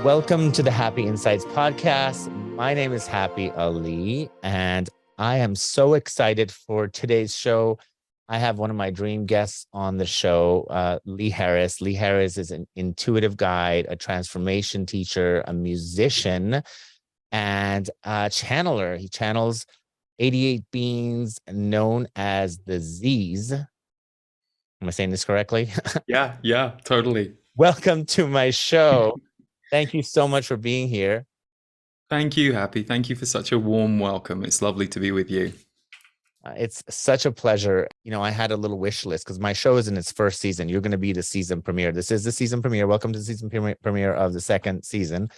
Welcome to the Happy Insights podcast. My name is Happy Ali, and I am so excited for today's show. I have one of my dream guests on the show, Lee Harris. Lee Harris is an intuitive guide, a transformation teacher, a musician, and a channeler. He channels 88 beings known as the Z's. Am I saying this correctly? Yeah, totally. Welcome to my show. Thank you so much for being here. Thank you, Happy. Thank you for such a warm welcome. It's lovely to be with you. It's such a pleasure. You know, I had a little wish list because my show is in its first season. You're going to be the season premiere. This is the season premiere. Welcome to the season premiere of the second season.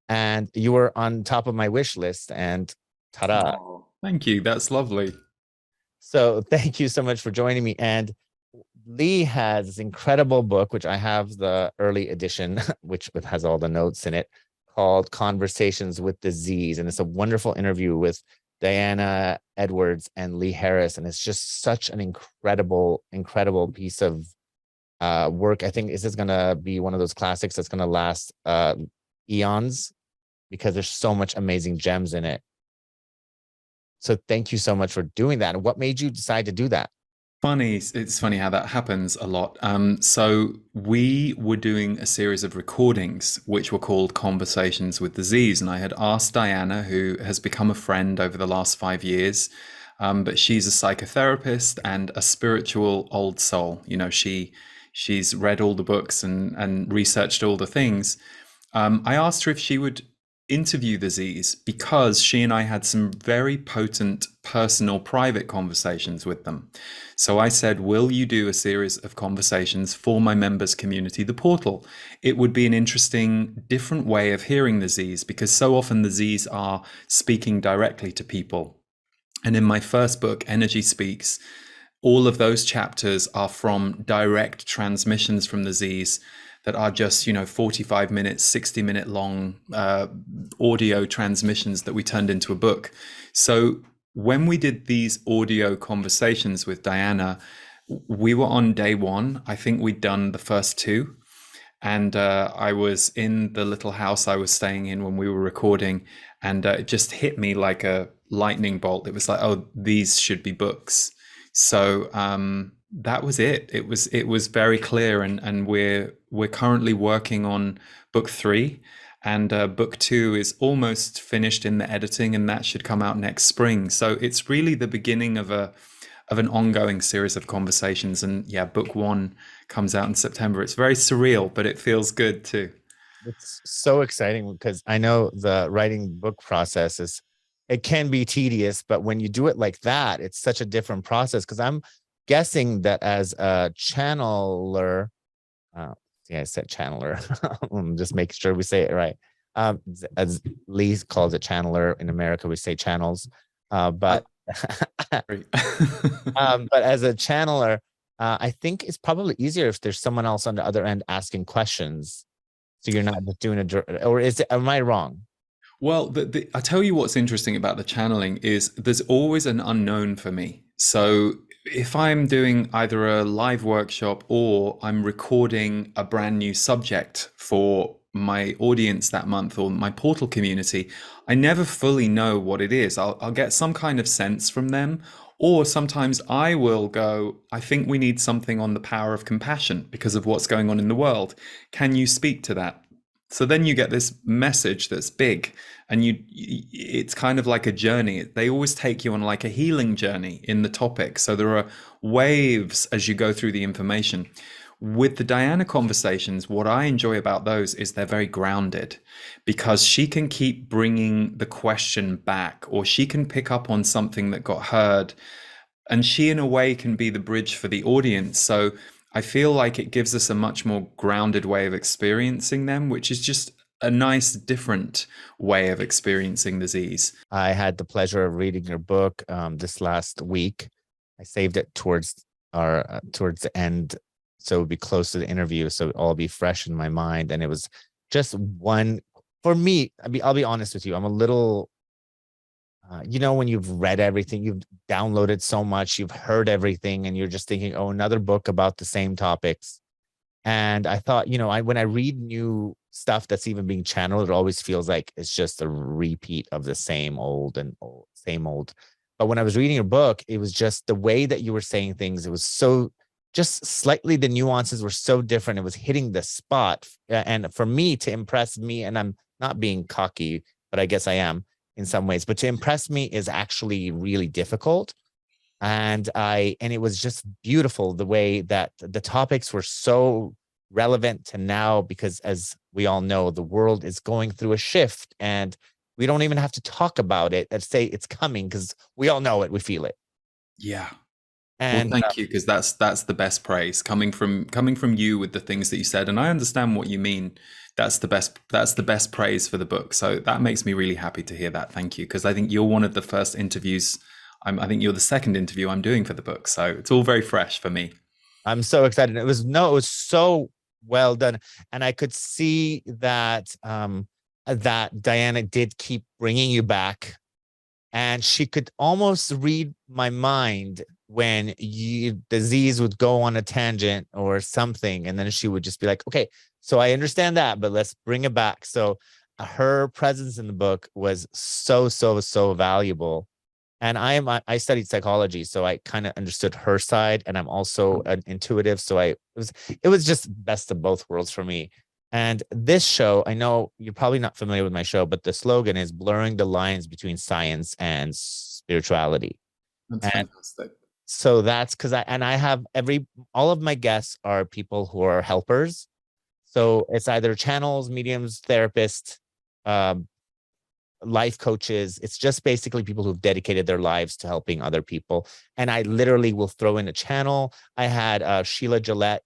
And you were on top of my wish list, and ta-da. Oh, thank you. That's lovely. So thank you so much for joining me. And Lee has this incredible book, which I have the early edition, which has all the notes in it, called Conversations with the Z's. And it's a wonderful interview with Diana Edwards and Lee Harris. And it's just such an incredible piece of work. I think this is going to be one of those classics that's going to last eons because there's so much amazing gems in it. So thank you so much for doing that. And what made you decide to do that? It's funny how that happens a lot. So we were doing a series of recordings which were called Conversations with the Z's, and I had asked Diana, who has become a friend over the last 5 years, but she's a psychotherapist and a spiritual old soul. You know, she's read all the books and researched all the things. I asked her if she would interview the Z's because she and I had some very potent personal private conversations with them. So I said, will you do a series of conversations for my members community, the portal? It would be an interesting, different way of hearing the Z's because so often the Z's are speaking directly to people. And in my first book, Energy Speaks, all of those chapters are from direct transmissions from the Z's that are just, 45 minutes, 60-minute long audio transmissions that we turned into a book. So when we did these audio conversations with Diana, we were on day one. I think we'd done the first two. And I was in the little house I was staying in when we were recording, and it just hit me like a lightning bolt. It was like, oh, these should be books. So that was it. It was very clear, and we're currently working on book 3, and book 2 is almost finished in the editing, and that should come out next spring. So it's really the beginning of an ongoing series of conversations. And yeah, book 1 comes out in September. It's very surreal, but it feels good too. It's so exciting because I know the writing book process it can be tedious, but when you do it like that, it's such a different process. Because I'm guessing that as a channeler, I said channeler. Just make sure we say it right. As Lee calls it channeler, in America we say channels. But as a channeler, I think it's probably easier if there's someone else on the other end asking questions, so you're not just doing or am I wrong? Well, I tell you what's interesting about the channeling is there's always an unknown for me. So if I'm doing either a live workshop or I'm recording a brand new subject for my audience that month or my portal community, I never fully know what it is. I'll get some kind of sense from them, or sometimes I will go, I think we need something on the power of compassion because of what's going on in the world. Can you speak to that? So then you get this message that's big, and it's kind of like a journey. They always take you on like a healing journey in the topic. So there are waves as you go through the information. With the Diana conversations, what I enjoy about those is they're very grounded because she can keep bringing the question back, or she can pick up on something that got heard, and she in a way can be the bridge for the audience. So I feel like it gives us a much more grounded way of experiencing them, which is just a nice, different way of experiencing the Z's. I had the pleasure of reading your book this last week. I saved it towards the end, so it would be close to the interview, so it'll all be fresh in my mind. And it was just one for me. I'll be honest with you. I'm a little, when you've read everything, you've downloaded so much, you've heard everything, and you're just thinking, oh, another book about the same topics. And I thought, when I read new stuff that's even being channeled, it always feels like it's just a repeat of the same old and old, same old. But when I was reading your book, it was just the way that you were saying things. It was so just slightly, the nuances were so different. It was hitting the spot. And for me to impress me, and I'm not being cocky, but I guess I am in some ways, but to impress me is actually really difficult. And it was just beautiful the way that the topics were so relevant to now, because as we all know, the world is going through a shift, and we don't even have to talk about it and say it's coming, because we all know it, we feel it. Yeah. Well, And thank you, because that's the best praise coming from you with the things that you said, and I understand what you mean. That's the best praise for the book. So that makes me really happy to hear that. Thank you, because I think you're one of the first interviews. I think you're the second interview I'm doing for the book, so it's all very fresh for me. I'm so excited. It was so well done, and I could see that Diana did keep bringing you back, and she could almost read my mind when the Z's would go on a tangent or something, and then she would just be like, okay, so I understand that, but let's bring it back. So her presence in the book was so, so, so valuable. And I studied psychology, so I kind of understood her side, and I'm also an intuitive, so it was just best of both worlds for me. And this show, I know you're probably not familiar with my show, but the slogan is blurring the lines between science and spirituality. That's And fantastic. so that's because I have all of my guests are people who are helpers. So it's either channels, mediums, therapists, um, life coaches. It's just basically people who've dedicated their lives to helping other people. And I literally will throw in a channel. I had Sheila Gillette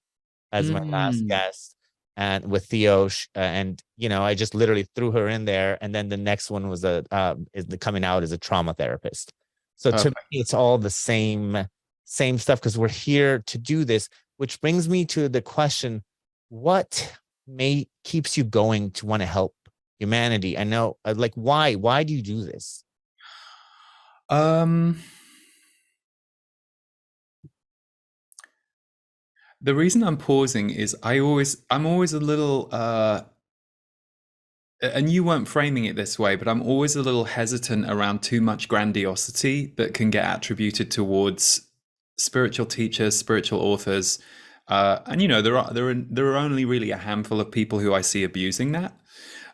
as my last Mm, guest, and with Theo, and I just literally threw her in there. And then the next one was is the coming out as a trauma therapist. So to perfect. me, it's all the same stuff, because we're here to do this. Which brings me to the question: what may keeps you going to want to help humanity? I know, like, why do you do this? Um, the reason I'm pausing is I'm always a little and you weren't framing it this way, but I'm always a little hesitant around too much grandiosity that can get attributed towards spiritual teachers, spiritual authors. And there are only really a handful of people who I see abusing that.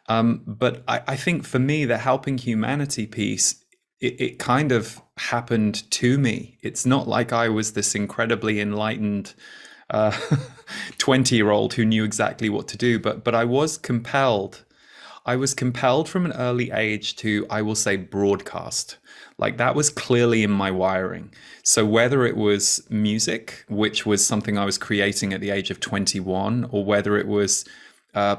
But I think for me, the helping humanity piece, it kind of happened to me. It's not like I was this incredibly enlightened uh, 20-year-old who knew exactly what to do, but I was compelled. I was compelled from an early age to, I will say, broadcast. Like that was clearly in my wiring. So whether it was music, which was something I was creating at the age of 21, or whether it was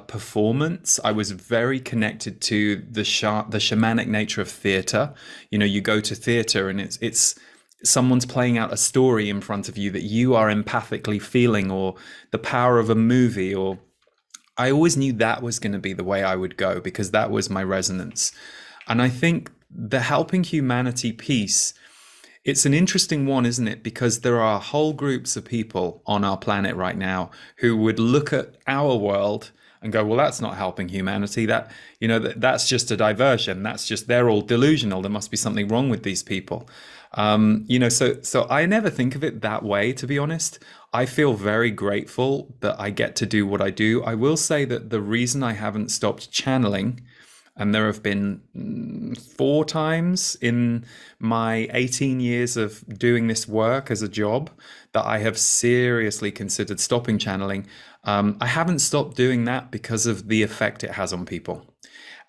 performance, I was very connected to the shamanic nature of theater. You go to theater and it's someone's playing out a story in front of you that you are empathically feeling, or the power of a movie, or I always knew that was going to be the way I would go because that was my resonance. And I think the helping humanity piece, it's an interesting one, isn't it? Because there are whole groups of people on our planet right now who would look at our world and go, well, that's not helping humanity. That's just a diversion. That's just, they're all delusional. There must be something wrong with these people. So I never think of it that way, to be honest. I feel very grateful that I get to do what I do. I will say that the reason I haven't stopped channeling, and there have been 4 times in my 18 years of doing this work as a job that I have seriously considered stopping channeling. I haven't stopped doing that because of the effect it has on people.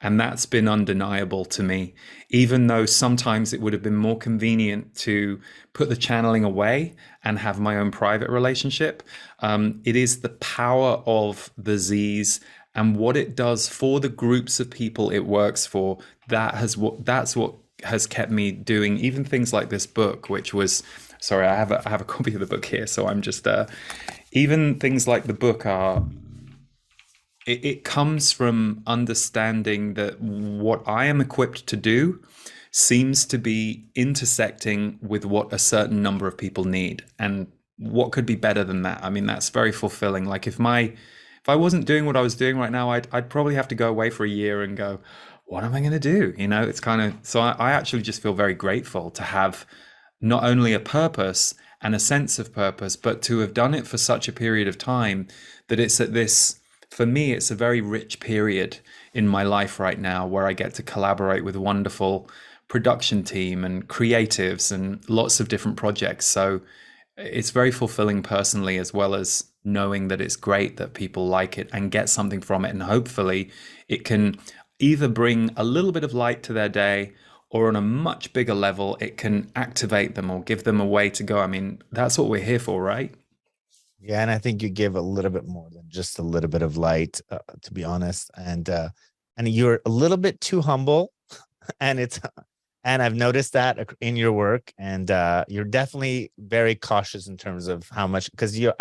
And that's been undeniable to me, even though sometimes it would have been more convenient to put the channeling away and have my own private relationship. It is the power of the Z's and what it does for the groups of people it works for. That's what has kept me doing even things like this book, which was, sorry, I have a copy of the book here, so I'm just even things like the book are, it comes from understanding that what I am equipped to do seems to be intersecting with what a certain number of people need. And what could be better than that? I mean, that's very fulfilling. Like if I wasn't doing what I was doing right now, I'd probably have to go away for a year and go, what am I going to do? You know, it's kind of, so I actually just feel very grateful to have not only a purpose and a sense of purpose, but to have done it for such a period of time that it's at this, for me, it's a very rich period in my life right now where I get to collaborate with a wonderful production team and creatives and lots of different projects. So it's very fulfilling personally, as well as knowing that it's great that people like it and get something from it. And hopefully it can either bring a little bit of light to their day, or on a much bigger level, it can activate them or give them a way to go. I mean, that's what we're here for, right? Yeah, and I think you give a little bit more than just a little bit of light, to be honest. And you're a little bit too humble, and it's and I've noticed that in your work, and you're definitely very cautious in terms of how much, because you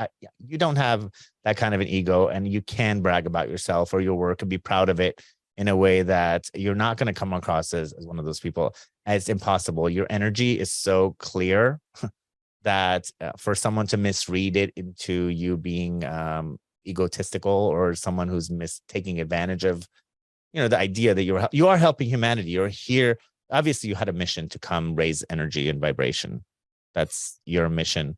don't have that kind of an ego, and you can brag about yourself or your work and be proud of it in a way that you're not going to come across as one of those people. It's impossible. Your energy is so clear that for someone to misread it into you being egotistical, or someone who's taking advantage of, the idea that you are helping humanity. You're here. Obviously, you had a mission to come raise energy and vibration. That's your mission.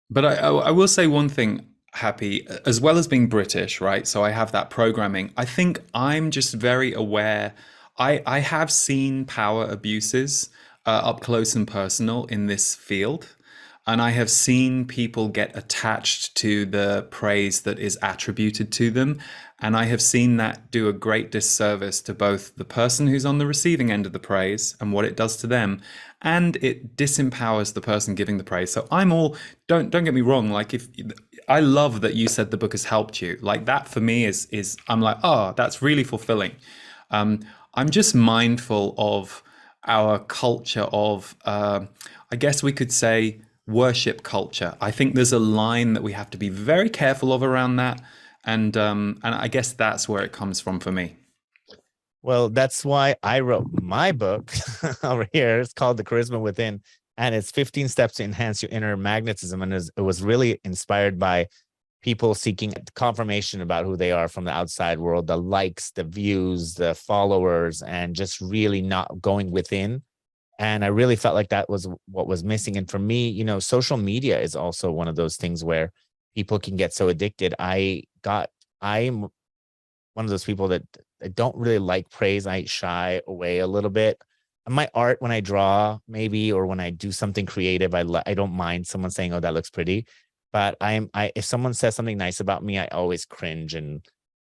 But I will say one thing, Happy, as well as being British, right? So I have that programming. I think I'm just very aware. I have seen power abuses up close and personal in this field. And I have seen people get attached to the praise that is attributed to them. And I have seen that do a great disservice to both the person who's on the receiving end of the praise and what it does to them, and it disempowers the person giving the praise. So I'm all, don't get me wrong, like if I love that you said the book has helped you. Like that for me is I'm like, oh, that's really fulfilling. I'm just mindful of our culture of, I guess we could say, worship culture. I think there's a line that we have to be very careful of around that, and I guess that's where it comes from for me. Well, that's why I wrote my book over here. It's called The Charisma Within, and it's 15 steps to enhance your inner magnetism. And it was really inspired by people seeking confirmation about who they are from the outside world, the likes, the views, the followers, and just really not going within. And I really felt like that was what was missing. And for me, social media is also one of those things where people can get so addicted. I'm one of those people that I don't really like praise. I shy away a little bit. My art, when I draw, maybe, or when I do something creative, I don't mind someone saying, "Oh, that looks pretty." But if someone says something nice about me, I always cringe and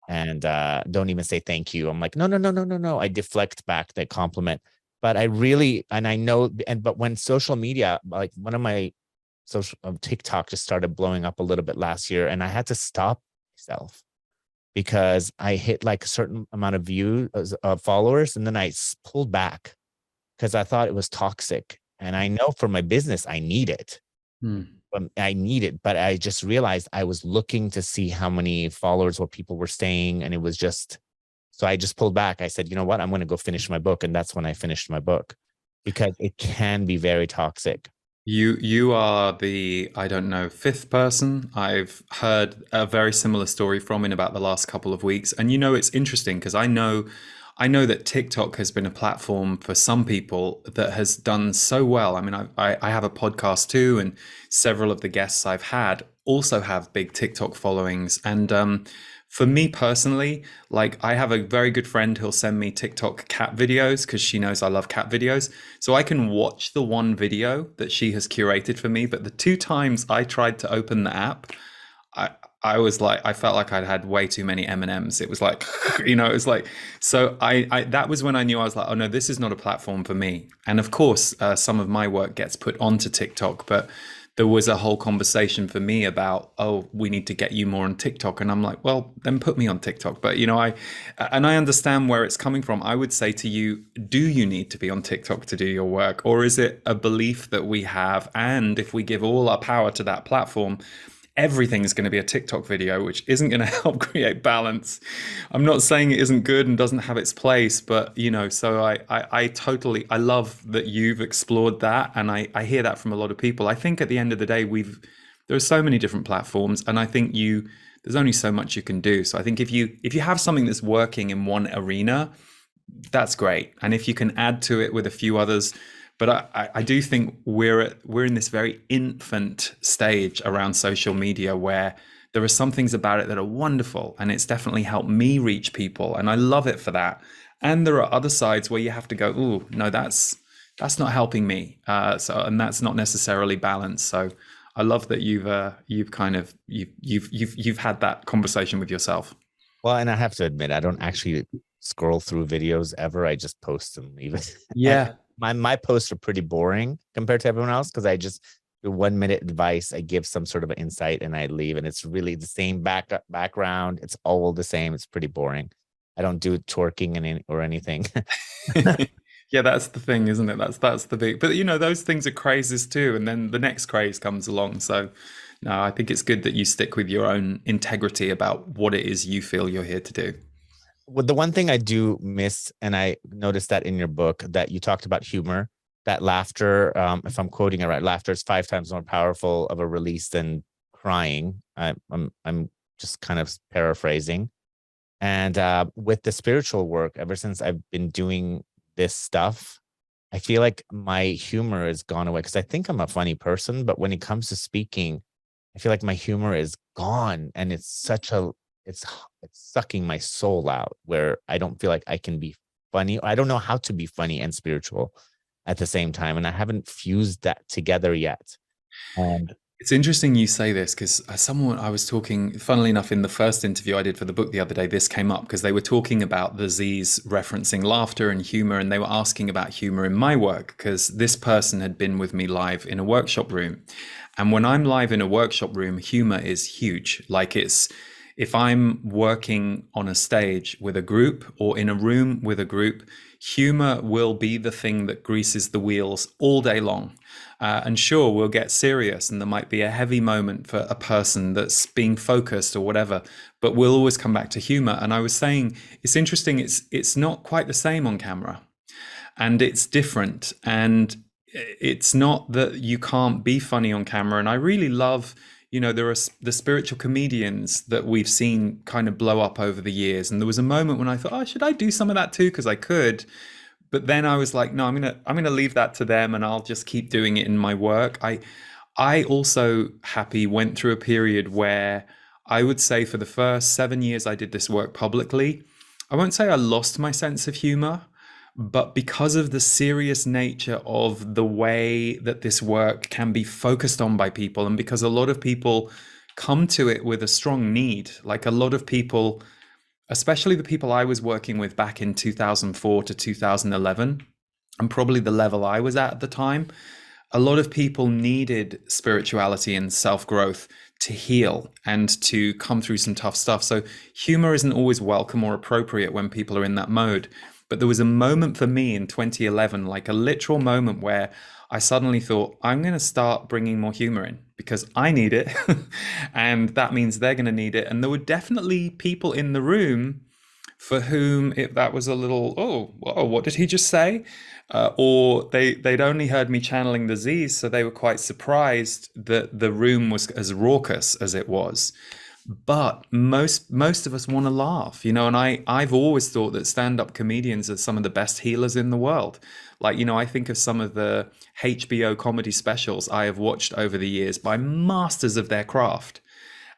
don't even say thank you. I'm like, no, no, no, no, no, no. I deflect back that compliment. But I really, and I know, but when social media, like one of my social TikTok just started blowing up a little bit last year, and I had to stop myself because I hit like a certain amount of views, followers, and then I pulled back because I thought it was toxic. And I know for my business, I need it. Hmm. I need it, but I just realized I was looking to see how many followers, what people were saying, and it was just, so I just pulled back. I said, you know what, I'm going to go finish my book. And that's when I finished my book, because it can be very toxic. You are the, I don't know, fifth person I've heard a very similar story from in about the last couple of weeks. And it's interesting because I know that TikTok has been a platform for some people that has done so well. I mean, I have a podcast too, and several of the guests I've had also have big TikTok followings. And for me personally, like I have a very good friend who'll send me TikTok cat videos because she knows I love cat videos. So I can watch the one video that she has curated for me. But the two times I tried to open the app, I was like, I felt like I'd had way too many M&Ms. It was like, it was like, so I that was when I knew. I was like, oh no, this is not a platform for me. And of course, some of my work gets put onto TikTok, but there was a whole conversation for me about, oh, we need to get you more on TikTok. And I'm like, well, then put me on TikTok. But, I understand where it's coming from. I would say to you, do you need to be on TikTok to do your work? Or is it a belief that we have? And if we give all our power to that platform, everything's going to be a TikTok video, which isn't going to help create balance. I'm not saying it isn't good and doesn't have its place, but so I totally, I love that you've explored that. And I hear that from a lot of people. I think at the end of the day, there are so many different platforms, and I think there's only so much you can do. So I think if you have something that's working in one arena, that's great. And if you can add to it with a few others, but I do think we're in this very infant stage around social media where there are some things about it that are wonderful, and it's definitely helped me reach people, and I love it for that. And there are other sides where you have to go, oh no, that's not helping me. And that's not necessarily balanced. So I love that you've had that conversation with yourself. Well, and I have to admit, I don't actually scroll through videos ever. I just post them even. And Yeah. my posts are pretty boring compared to everyone else because I just do 1 minute advice. I give some sort of an insight and I leave, and it's really the same background. It's all the same. It's pretty boring. I don't do twerking or anything. Yeah, that's the thing, isn't it? That's the big. But those things are crazes too, and then the next craze comes along. So, no, I think it's good that you stick with your own integrity about what it is you feel you're here to do. Well, the one thing I do miss, and I noticed that in your book, that you talked about humor, that laughter, if I'm quoting it right, laughter is 5 times more powerful of a release than crying. I'm just kind of paraphrasing. And with the spiritual work, ever since I've been doing this stuff, I feel like my humor has gone away because I think I'm a funny person, but when it comes to speaking, I feel like my humor is gone, and it's it's sucking my soul out where I don't feel like I can be funny. I don't know how to be funny and spiritual at the same time, and I haven't fused that together yet. And It's interesting you say this because someone I was talking, funnily enough, in the first interview I did for the book the other day, this came up because they were talking about the Z's referencing laughter and humor, and they were asking about humor in my work because this person had been with me live in a workshop room. And when I'm live in a workshop room, humor is huge. Like if I'm working on a stage with a group or in a room with a group, humor will be the thing that greases the wheels all day long. And sure, we'll get serious and there might be a heavy moment for a person that's being focused or whatever, but we'll always come back to humor. And I was saying, it's interesting, it's not quite the same on camera, and it's different. And it's not that you can't be funny on camera. And I really love, there are the spiritual comedians that we've seen kind of blow up over the years. And there was a moment when I thought, oh, should I do some of that too? Because I could. But then I was like, no, I'm gonna leave that to them, and I'll just keep doing it in my work. I also happy went through a period where I would say for the first 7 years I did this work publicly, I won't say I lost my sense of humor, but because of the serious nature of the way that this work can be focused on by people, and because a lot of people come to it with a strong need, like a lot of people, especially the people I was working with back in 2004 to 2011, and probably the level I was at the time, a lot of people needed spirituality and self-growth to heal and to come through some tough stuff. So humor isn't always welcome or appropriate when people are in that mode. But there was a moment for me in 2011, like a literal moment where I suddenly thought, I'm going to start bringing more humor in because I need it. And that means they're going to need it. And there were definitely people in the room for whom that was a little, oh, whoa, what did he just say? Or they'd only heard me channeling the Z's, so they were quite surprised that the room was as raucous as it was. But most of us want to laugh, and I've always thought that stand-up comedians are some of the best healers in the world. Like, I think of some of the HBO comedy specials I have watched over the years by masters of their craft.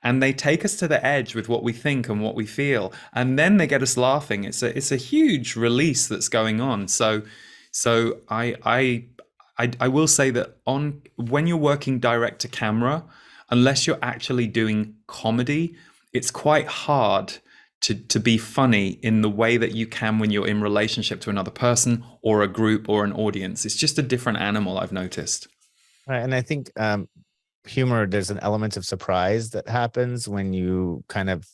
And they take us to the edge with what we think and what we feel, and then they get us laughing. It's a huge release that's going on. So I will say that when you're working direct to camera, unless you're actually doing comedy, it's quite hard to be funny in the way that you can when you're in relationship to another person or a group or an audience. It's just a different animal, I've noticed. right, and I think humor, there's an element of surprise that happens when you kind of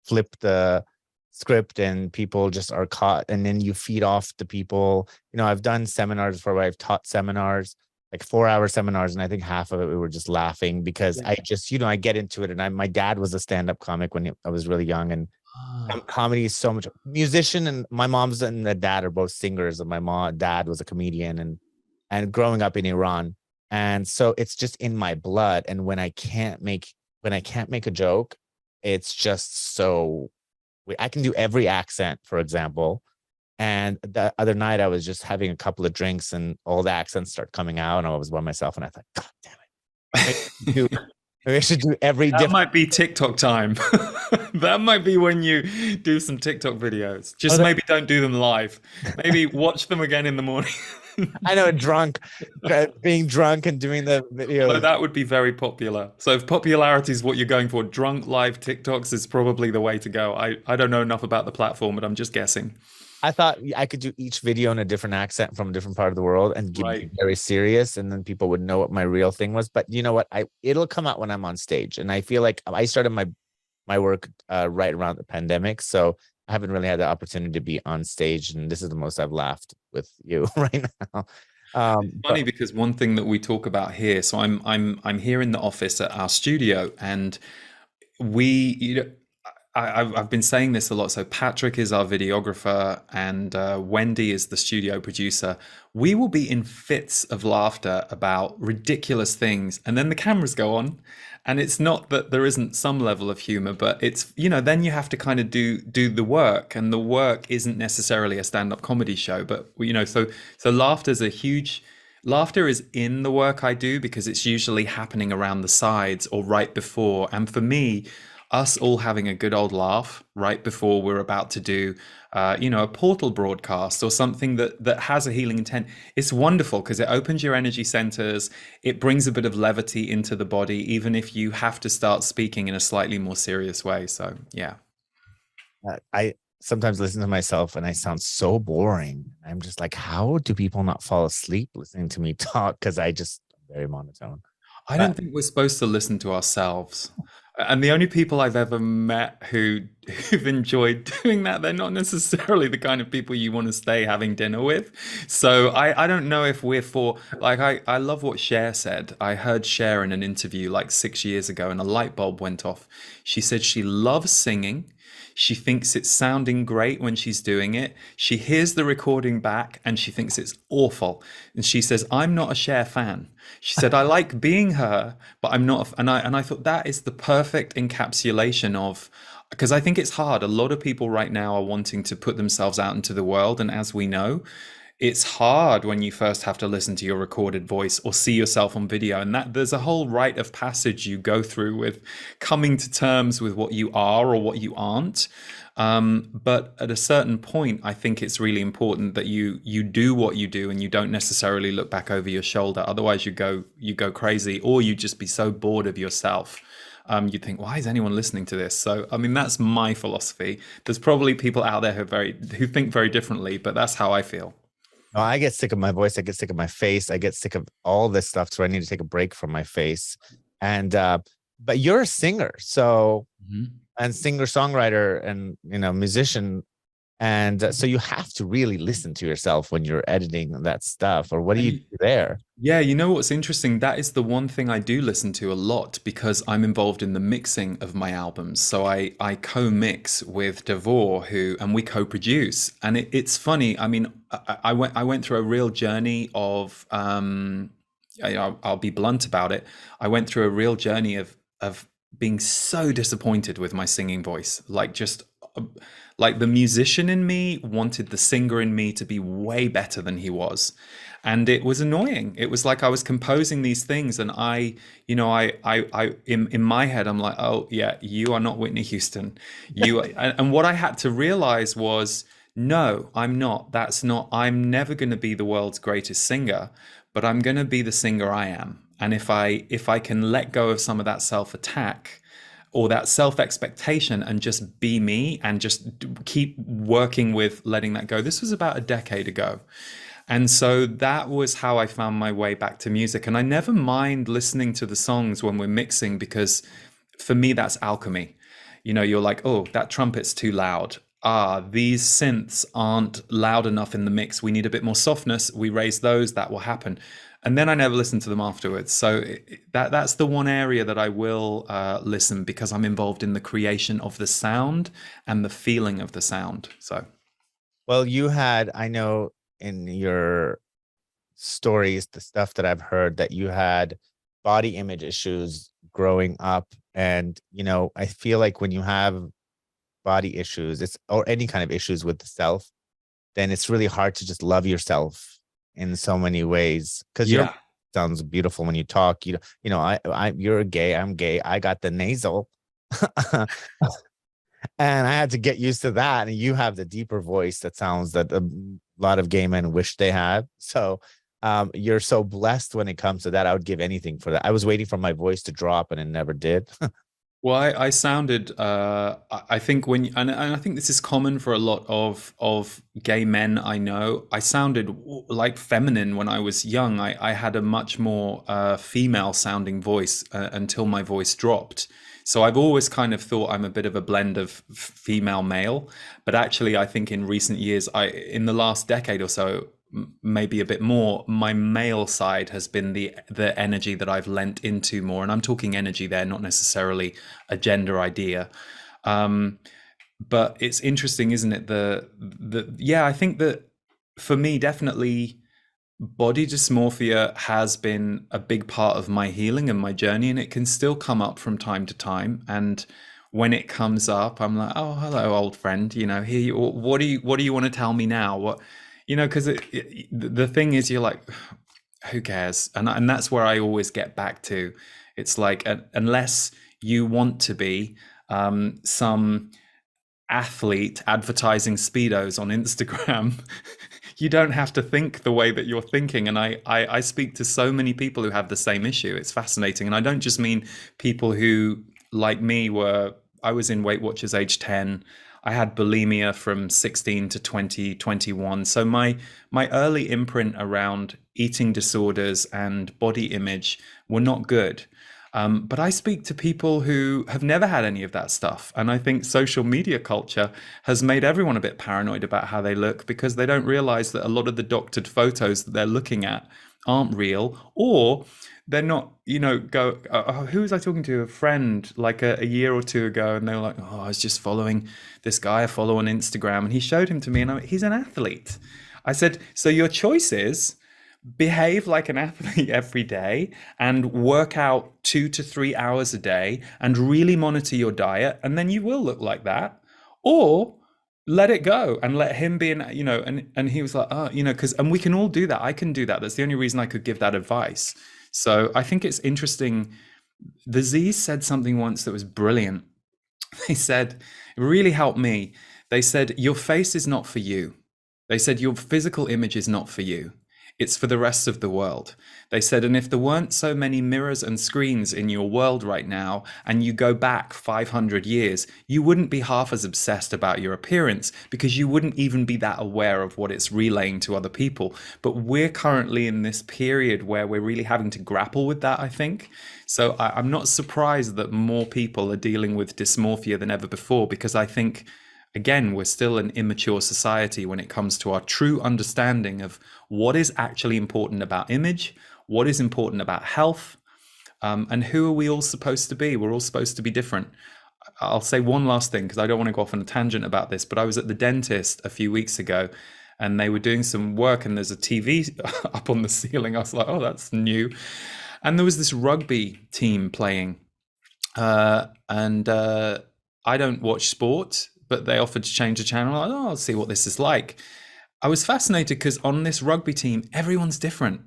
flip the script and people just are caught, and then you feed off the people. I've done seminars before where I've taught seminars, like 4-hour seminars, and I think half of it we were just laughing because I just, I get into it. And my dad was a stand-up comic when I was really young, and comedy is so much musician, and my mom's and the dad are both singers, and my dad was a comedian, and growing up in Iran, And so it's just in my blood. And when I can't make a joke, it's just so I can do every accent, for example. And the other night I was just having a couple of drinks and all the accents start coming out and I was by myself and I thought, God damn it. Maybe I should do, maybe I should do every That different. might be TikTok time. That might be when you do some TikTok videos. Oh, Just maybe don't do them live. Maybe watch them again in the morning. I know, drunk, being drunk and doing the Although videos. that would be very popular. So if popularity is what you're going for, drunk live TikToks is probably the way to go. I don't know enough about the platform, but I'm just guessing. I thought I could do each video in a different accent from a different part of the world and be Right. very serious, and then people would know what my real thing was. But you know what? It'll come out when I'm on stage, and I feel like I started my work right around the pandemic, so I haven't really had the opportunity to be on stage, and this is the most I've laughed with you right now. Funny But because one thing that we talk about here, so I'm here in the office at our studio, and we you know I've been saying this a lot. So Patrick is our videographer, and Wendy is the studio producer. We will be in fits of laughter about ridiculous things, and then the cameras go on, and it's not that there isn't some level of humor, but it's then you have to kind of do the work, and the work isn't necessarily a stand-up comedy show, but so laughter's a huge. Laughter is in the work I do because it's usually happening around the sides or right before. And for me, us all having a good old laugh right before we're about to do, a portal broadcast or something that has a healing intent, it's wonderful because it opens your energy centers. It brings a bit of levity into the body, even if you have to start speaking in a slightly more serious way. So, yeah. I sometimes listen to myself and I sound so boring. I'm just like, how do people not fall asleep listening to me talk? Because I just very monotone. I don't But think we're supposed to listen to ourselves. And the only people I've ever met who've enjoyed doing that, they're not necessarily the kind of people you want to stay having dinner with. So I don't know if we're for like I love what Cher said. I heard Cher in an interview like 6 years ago and a light bulb went off. She said she loves singing. She thinks it's sounding great when she's doing it. She hears the recording back and she thinks it's awful. And she says, I'm not a Cher fan. She said, I like being her, but I'm not. And I thought that is the perfect encapsulation of, because I think it's hard. A lot of people right now are wanting to put themselves out into the world. And as we know, it's hard when you first have to listen to your recorded voice or see yourself on video, and that there's a whole rite of passage you go through with coming to terms with what you are or what you aren't. But at a certain point, I think it's really important that you do what you do and you don't necessarily look back over your shoulder. Otherwise, you go crazy, or you just be so bored of yourself. You'd think, why is anyone listening to this? So, I mean, that's my philosophy. There's probably people out there who think very differently, but that's how I feel. no, I get sick of my voice. I get sick of my face. I get sick of all this stuff. So I need to take a break from my face. And but you're a singer, so Mhm. and singer songwriter and musician, and so you have to really listen to yourself when you're editing that stuff. Or what do you do there? Yeah, you know what's interesting? That is the one thing I do listen to a lot because I'm involved in the mixing of my albums. So I co-mix with Devor, and we co-produce. And it's funny. I mean, I went through a real journey of I'll be blunt about it. I went through a real journey of being so disappointed with my singing voice. Like the musician in me wanted the singer in me to be way better than he was, and it was annoying. It was like I was composing these things, and in my head, I'm like, oh yeah, you are not Whitney Houston. And what I had to realize was, no, I'm not. That's not. I'm never going to be the world's greatest singer, but I'm going to be the singer I am. And if I can let go of some of that self attack or that self expectation and just be me and just keep working with letting that go. This was about a decade ago. And so that was how I found my way back to music. And I never mind listening to the songs when we're mixing because for me, that's alchemy. You're like, oh, that trumpet's too loud. These synths aren't loud enough in the mix. We need a bit more softness. We raise those, that will happen. And then I never listen to them afterwards. So that's the one area that I will listen because I'm involved in the creation of the sound and the feeling of the sound. So Well, you had, I know, in your stories, the stuff that I've heard, that you had body image issues growing up. And, I feel like when you have body issues, or any kind of issues with the self, then it's really hard to just love yourself in so many ways. Because your Yeah. sounds beautiful when you talk. You're gay, I'm gay. I got the nasal. And I had to get used to that. And you have the deeper voice that sounds that a lot of gay men wish they had. So you're so blessed when it comes to that. I would give anything for that. I was waiting for my voice to drop and it never did. Well, I sounded. I think and I think this is common for a lot of gay men I know. I sounded like feminine when I was young. I had a much more female sounding voice until my voice dropped. So I've always kind of thought I'm a bit of a blend of female male, but actually I think in recent years, in the last decade or so, maybe a bit more, my male side has been the energy that I've lent into more, and I'm talking energy there, not necessarily a gender idea. But it's interesting, isn't it? Yeah, I think that for me, definitely body dysmorphia has been a big part of my healing and my journey, and it can still come up from time to time. And when it comes up, I'm like, oh, hello, old friend. Here you. What do you want to tell me now? Because the thing is, you're like, who cares? And that's where I always get back to. It's like, unless you want to be some athlete advertising speedos on Instagram, you don't have to think the way that you're thinking. And I speak to so many people who have the same issue. It's fascinating. And I don't just mean people who, like me, I was in Weight Watchers age 10. I had bulimia from 16 to 2021. So my early imprint around eating disorders and body image were not good. But I speak to people who have never had any of that stuff. And I think social media culture has made everyone a bit paranoid about how they look, because they don't realize that a lot of the doctored photos that they're looking at aren't real, or they're not, who was I talking to? A friend like a year or two ago, and they were like, oh, I was just following this guy I follow on Instagram, and he showed him to me, and he's an athlete. I said, so your choice is behave like an athlete every day and work out 2 to 3 hours a day and really monitor your diet, and then you will look like that. Or let it go and let him be and he was like, oh, and we can all do that. I can do that. That's the only reason I could give that advice. So I think it's interesting. The Z's said something once that was brilliant. They said, it really helped me. They said, your face is not for you. They said, your physical image is not for you. It's for the rest of the world. They said, and if there weren't so many mirrors and screens in your world right now, and you go back 500 years, you wouldn't be half as obsessed about your appearance, because you wouldn't even be that aware of what it's relaying to other people. But we're currently in this period where we're really having to grapple with that, I think. So I'm not surprised that more people are dealing with dysmorphia than ever before, because I think, again, we're still an immature society when it comes to our true understanding of what is actually important about image, what is important about health, and who are we all supposed to be? We're all supposed to be different. I'll say one last thing, because I don't want to go off on a tangent about this, but I was at the dentist a few weeks ago, and they were doing some work, and there's a TV up on the ceiling. I was like, oh, that's new. And there was this rugby team playing, and I don't watch sport, but they offered to change the channel. I'll see what this is like. I was fascinated because on this rugby team, everyone's different.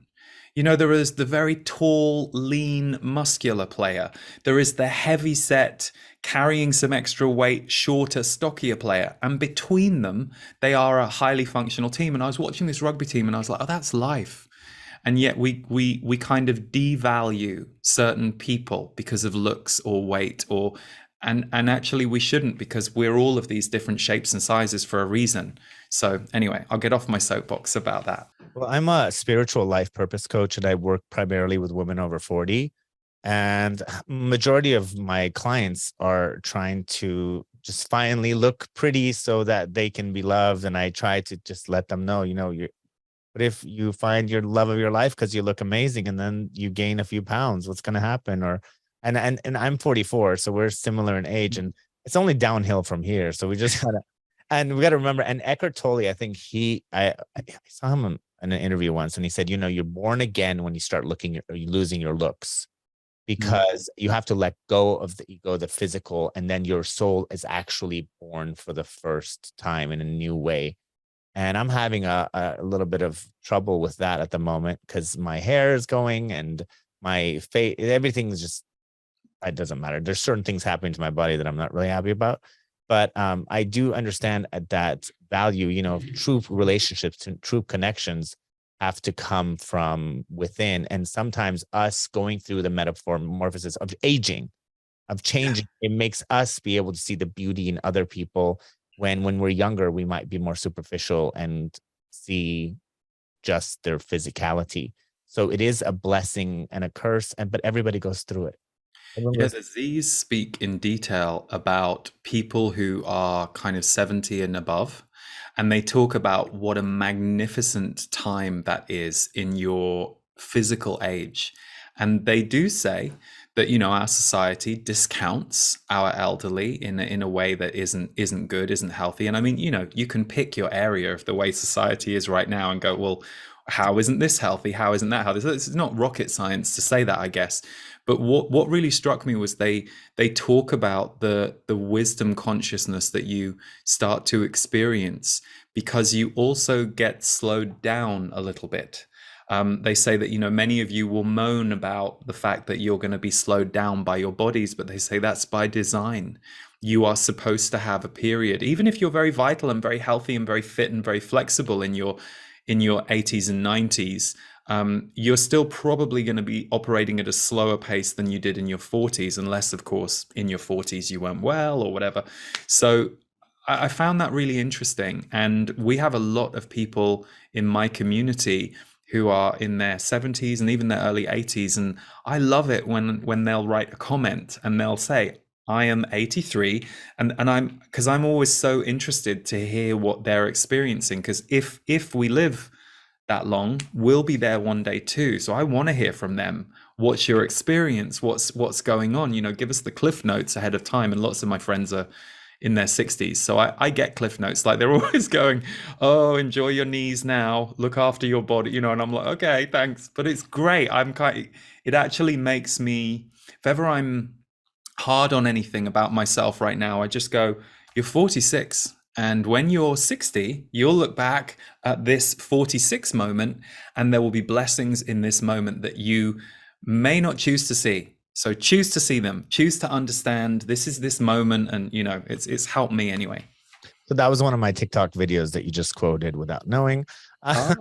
There is the very tall, lean, muscular player. There is the heavy set, carrying some extra weight, shorter, stockier player. And between them, they are a highly functional team. And I was watching this rugby team and I was like, oh, that's life. And yet we kind of devalue certain people because of looks or weight, and actually we shouldn't, because we're all of these different shapes and sizes for a reason. So anyway, I'll get off my soapbox about that. Well, I'm a spiritual life purpose coach, and I work primarily with women over 40. And majority of my clients are trying to just finally look pretty so that they can be loved. And I try to just let them know, but if you find your love of your life because you look amazing and then you gain a few pounds, what's going to happen? And I'm 44, so we're similar in age, and it's only downhill from here. So we just gotta, and we gotta remember. And Eckhart Tolle, I think I saw him in an interview once, and he said, you're born again when you start looking or you losing your looks, because you have to let go of the ego, the physical, and then your soul is actually born for the first time in a new way. And I'm having a little bit of trouble with that at the moment, because my hair is going and my face, everything's just, it doesn't matter. There's certain things happening to my body that I'm not really happy about. But I do understand that value, true relationships and true connections have to come from within. And sometimes us going through the metamorphosis of aging, of changing, it makes us be able to see the beauty in other people, when we're younger, we might be more superficial and see just their physicality. So it is a blessing and a curse, but everybody goes through it. Everyone Yeah, goes. the Z's speak in detail about people who are kind of 70 and above. And they talk about what a magnificent time that is in your physical age. And they do say that, our society discounts our elderly in a way that isn't good, isn't healthy. And I mean, you can pick your area of the way society is right now and go, well, how isn't this healthy? How isn't that healthy? So it's not rocket science to say that, I guess. But what really struck me was they talk about the wisdom consciousness that you start to experience because you also get slowed down a little bit. They say that many of you will moan about the fact that you're going to be slowed down by your bodies, but they say that's by design. You are supposed to have a period, even if you're very vital and very healthy and very fit and very flexible in your 80s and 90s. You're still probably going to be operating at a slower pace than you did in your 40s, unless, of course, in your 40s you weren't well or whatever. So I found that really interesting. And we have a lot of people in my community who are in their 70s and even their early 80s. And I love it when they'll write a comment and they'll say, I am 83, and I'm always so interested to hear what they're experiencing, because if we live that long, we'll be there one day too. So I want to hear from them. What's your experience? What's going on? Give us the cliff notes ahead of time. And lots of my friends are in their 60s, so I get cliff notes. Like, they're always going, oh, enjoy your knees now, look after your body, and I'm like, okay, thanks. But it's great. It actually makes me, if ever I'm hard on anything about myself right now, I just go, you're 46. And when you're 60, you'll look back at this 46 moment, and there will be blessings in this moment that you may not choose to see. So choose to see them, choose to understand this is this moment. And, it's helped me anyway. So that was one of my TikTok videos that you just quoted without knowing. Oh,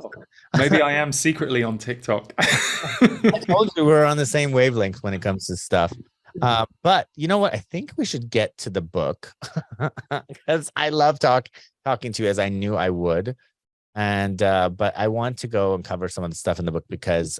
maybe I am secretly on TikTok. I told you we're on the same wavelength when it comes to stuff. But you know what? I think we should get to the book, because I love talking to you, as I knew I would. And but I want to go and cover some of the stuff in the book, because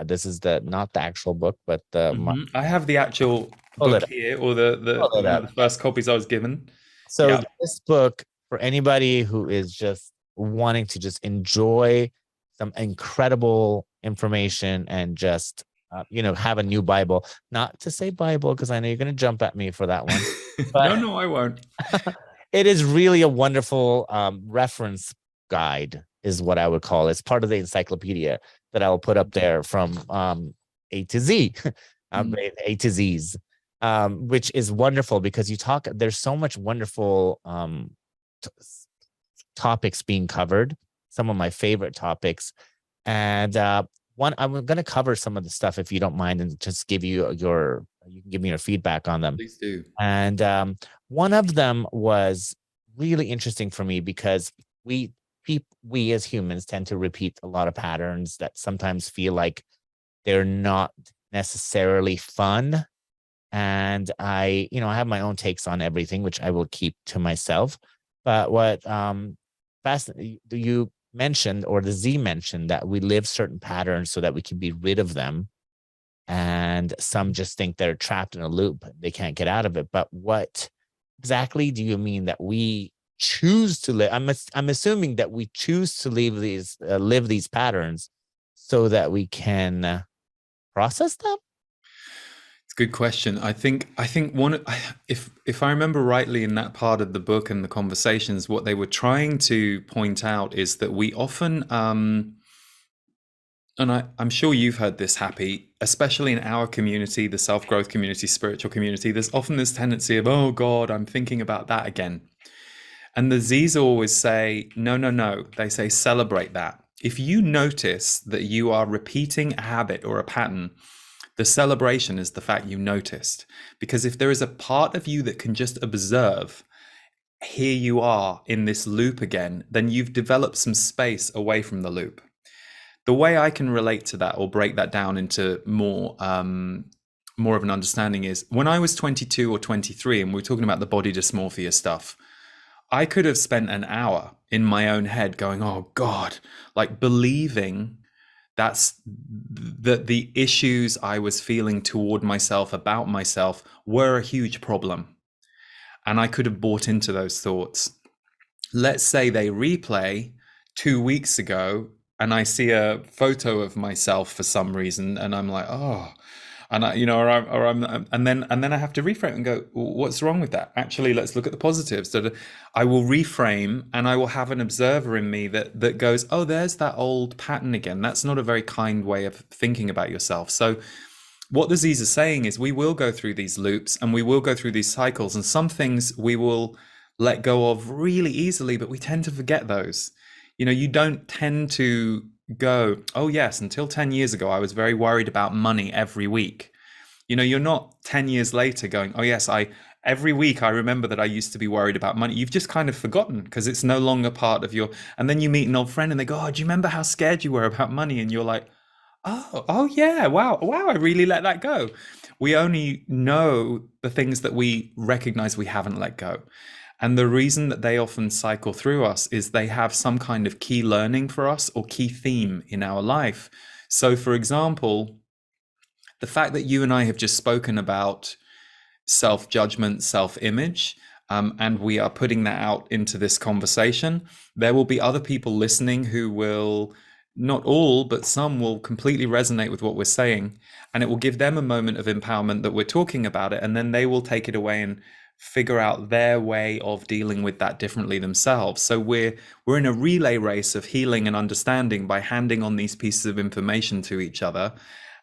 this is not the actual book, but I have the actual book here, or the first copies I was given. So Yeah. this book, for anybody who is just wanting to just enjoy some incredible information and just have a new Bible, not to say Bible, because I know you're going to jump at me for that one. But No, I won't. it is really a wonderful reference guide, is what I would call it. It's part of the encyclopedia that I will put up there from A to Z, A to Z's, which is wonderful, because there's so much wonderful topics being covered, some of my favorite topics. And I'm going to cover some of the stuff, if you don't mind, and just give you you can give me your feedback on them. Please do. And one of them was really interesting for me, because we as humans tend to repeat a lot of patterns that sometimes feel like they're not necessarily fun. And I have my own takes on everything, which I will keep to myself. But what you mentioned, or the Z mentioned, that we live certain patterns so that we can be rid of them. And some just think they're trapped in a loop. They can't get out of it. But what exactly do you mean that we choose to live? I'm assuming that we choose to live these patterns so that we can process them. It's a Good question. I think one, if I remember rightly in that part of the book and the conversations, what they were trying to point out is that we often and I'm sure you've heard this, Happy, especially in our community, the self-growth community, spiritual community, there's often this tendency of, oh God, I'm thinking about that again. And the Z's always say, no, no, no. They say, celebrate that. If you notice that you are repeating a habit or a pattern, the celebration is the fact you noticed. Because if there is a part of you that can just observe, here you are in this loop again, then you've developed some space away from the loop. The way I can relate to that or break that down into more of an understanding is when I was 22 or 23 and we were talking about the body dysmorphia stuff, I could have spent an hour in my own head going, oh God, like believing that the issues I was feeling toward myself, about myself, were a huge problem. And I could have bought into those thoughts. Let's say they replay 2 weeks ago and I see a photo of myself for some reason and I'm like, oh, and I, and then I have to reframe and go, what's wrong with that? Actually, let's look at the positives. So I will reframe and I will have an observer in me that goes, oh, there's that old pattern again. That's not a very kind way of thinking about yourself. So what the Z's are saying is we will go through these loops and we will go through these cycles, and some things we will let go of really easily, but we tend to forget those. You don't tend to go, oh yes, until 10 years ago I was very worried about money every week. You're not 10 years later going, oh yes, I every week I remember that I used to be worried about money. You've just kind of forgotten because it's no longer part of your. And then you meet an old friend and they go, oh, do you remember how scared you were about money? And you're like, oh yeah, wow, I really let that go. We only know the things that we recognize we haven't let go. And the reason that they often cycle through us is they have some kind of key learning for us or key theme in our life. So for example, the fact that you and I have just spoken about self-judgment, self-image, and we are putting that out into this conversation, there will be other people listening who will, not all, but some will completely resonate with what we're saying, and it will give them a moment of empowerment that we're talking about it, and then they will take it away and figure out their way of dealing with that differently themselves. So we're in a relay race of healing and understanding by handing on these pieces of information to each other,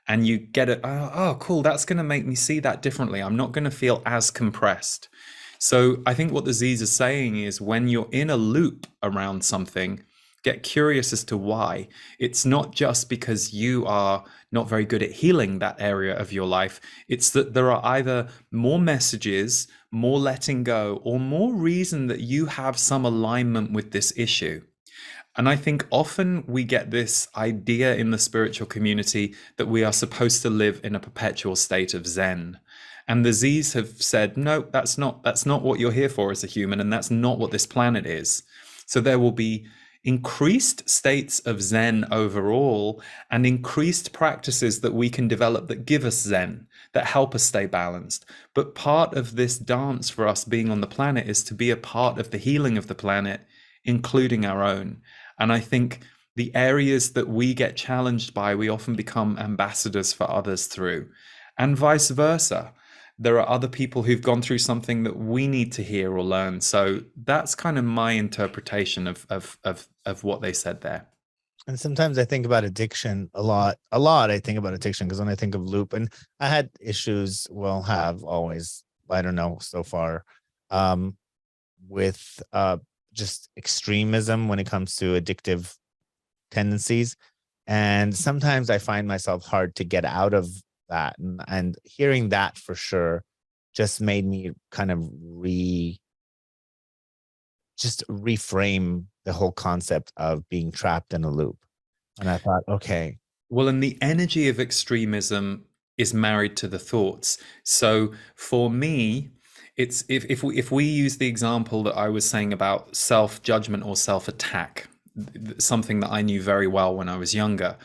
and you get it, oh cool, that's going to make me see that differently. I'm not going to feel as compressed. So I think what the Z's are saying is when you're in a loop around something, get curious as to why. It's not just because you are not very good at healing that area of your life. It's that there are either more messages, more letting go, or more reason that you have some alignment with this issue. And I think often we get this idea in the spiritual community that we are supposed to live in a perpetual state of Zen. And the Z's have said, no, that's not what you're here for as a human, and that's not what this planet is. So there will be increased states of Zen overall and increased practices that we can develop that give us Zen, that help us stay balanced. But part of this dance for us being on the planet is to be a part of the healing of the planet, including our own. And I think the areas that we get challenged by, we often become ambassadors for others through, and vice versa. There are other people who've gone through something that we need to hear or learn. So that's kind of my interpretation of what they said there. And sometimes I think about addiction a lot. I think about addiction because when I think of loop, and I had issues, well, have always, I don't know, so far, with just extremism when it comes to addictive tendencies. And sometimes I find myself hard to get out of that. And hearing that for sure just made me kind of reframe the whole concept of being trapped in a loop. And I thought, okay. Well, and the energy of extremism is married to the thoughts. So for me, it's if we use the example that I was saying about self-judgment or self-attack, something that I knew very well when I was younger,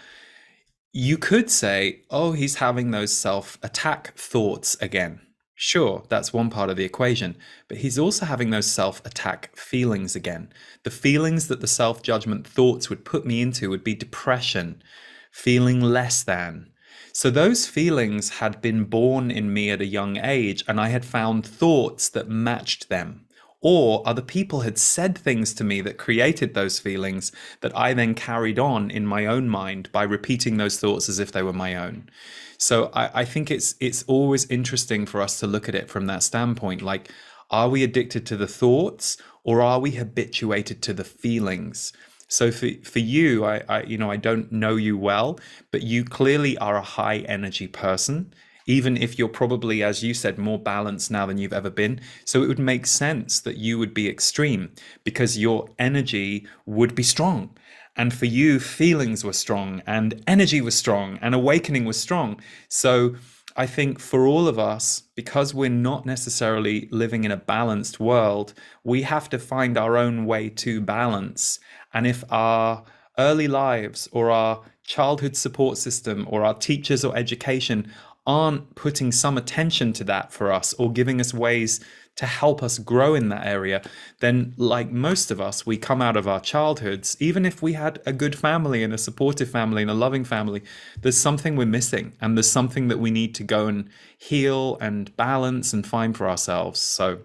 you could say, oh, he's having those self-attack thoughts again. Sure, that's one part of the equation, but he's also having those self-attack feelings again. The feelings that the self-judgment thoughts would put me into would be depression, feeling less than. So those feelings had been born in me at a young age, and I had found thoughts that matched them. Or other people had said things to me that created those feelings that I then carried on in my own mind by repeating those thoughts as if they were my own. So I think it's always interesting for us to look at it from that standpoint. Like, are we addicted to the thoughts or are we habituated to the feelings? So for you, I don't know you well, but you clearly are a high energy person, even if you're probably, as you said, more balanced now than you've ever been. So it would make sense that you would be extreme because your energy would be strong. And for you, feelings were strong and energy was strong and awakening was strong. So I think for all of us, because we're not necessarily living in a balanced world, we have to find our own way to balance. And if our early lives or our childhood support system or our teachers or education aren't putting some attention to that for us or giving us ways to help us grow in that area, then like most of us, we come out of our childhoods, even if we had a good family and a supportive family and a loving family, there's something we're missing and there's something that we need to go and heal and balance and find for ourselves. So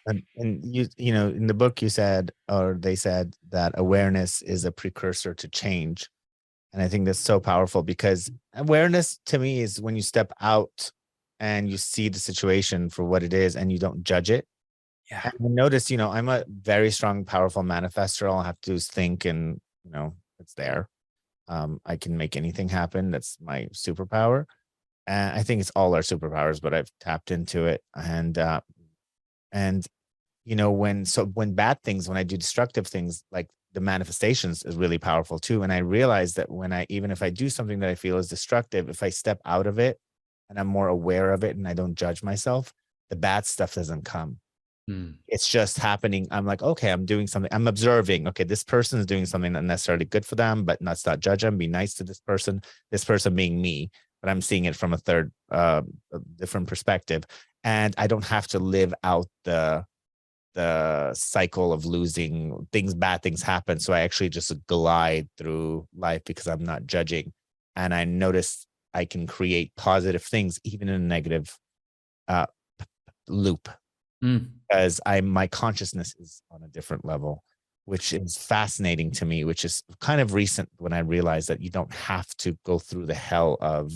And you know, in the book you said, or they said, that awareness is a precursor to change. And I think that's so powerful, because awareness to me is when you step out and you see the situation for what it is and you don't judge it. yeah. And I notice, you know, I'm a very strong, powerful manifester. All I have to do is think, and, you know, it's there. I can make anything happen. That's my superpower. And I think it's all our superpowers, but I've tapped into it. And you know, when bad things, when I do destructive things, like the manifestations is really powerful too. And I realize that when I, even if I do something that I feel is destructive, if I step out of it and I'm more aware of it and I don't judge myself, the bad stuff doesn't come. Mm. It's just happening. I'm like, okay, I'm doing something. I'm observing. Okay, this person is doing something not necessarily good for them, but let's not judge them. Be nice to this person being me, but I'm seeing it from a a different perspective. And I don't have to live out the cycle of losing things. Bad things happen, so I actually just glide through life because I'm not judging. And I notice I can create positive things even in a negative uh loop, Mm. because I my consciousness is on a different level, which is fascinating to me, which is kind of recent when I realized that you don't have to go through the hell of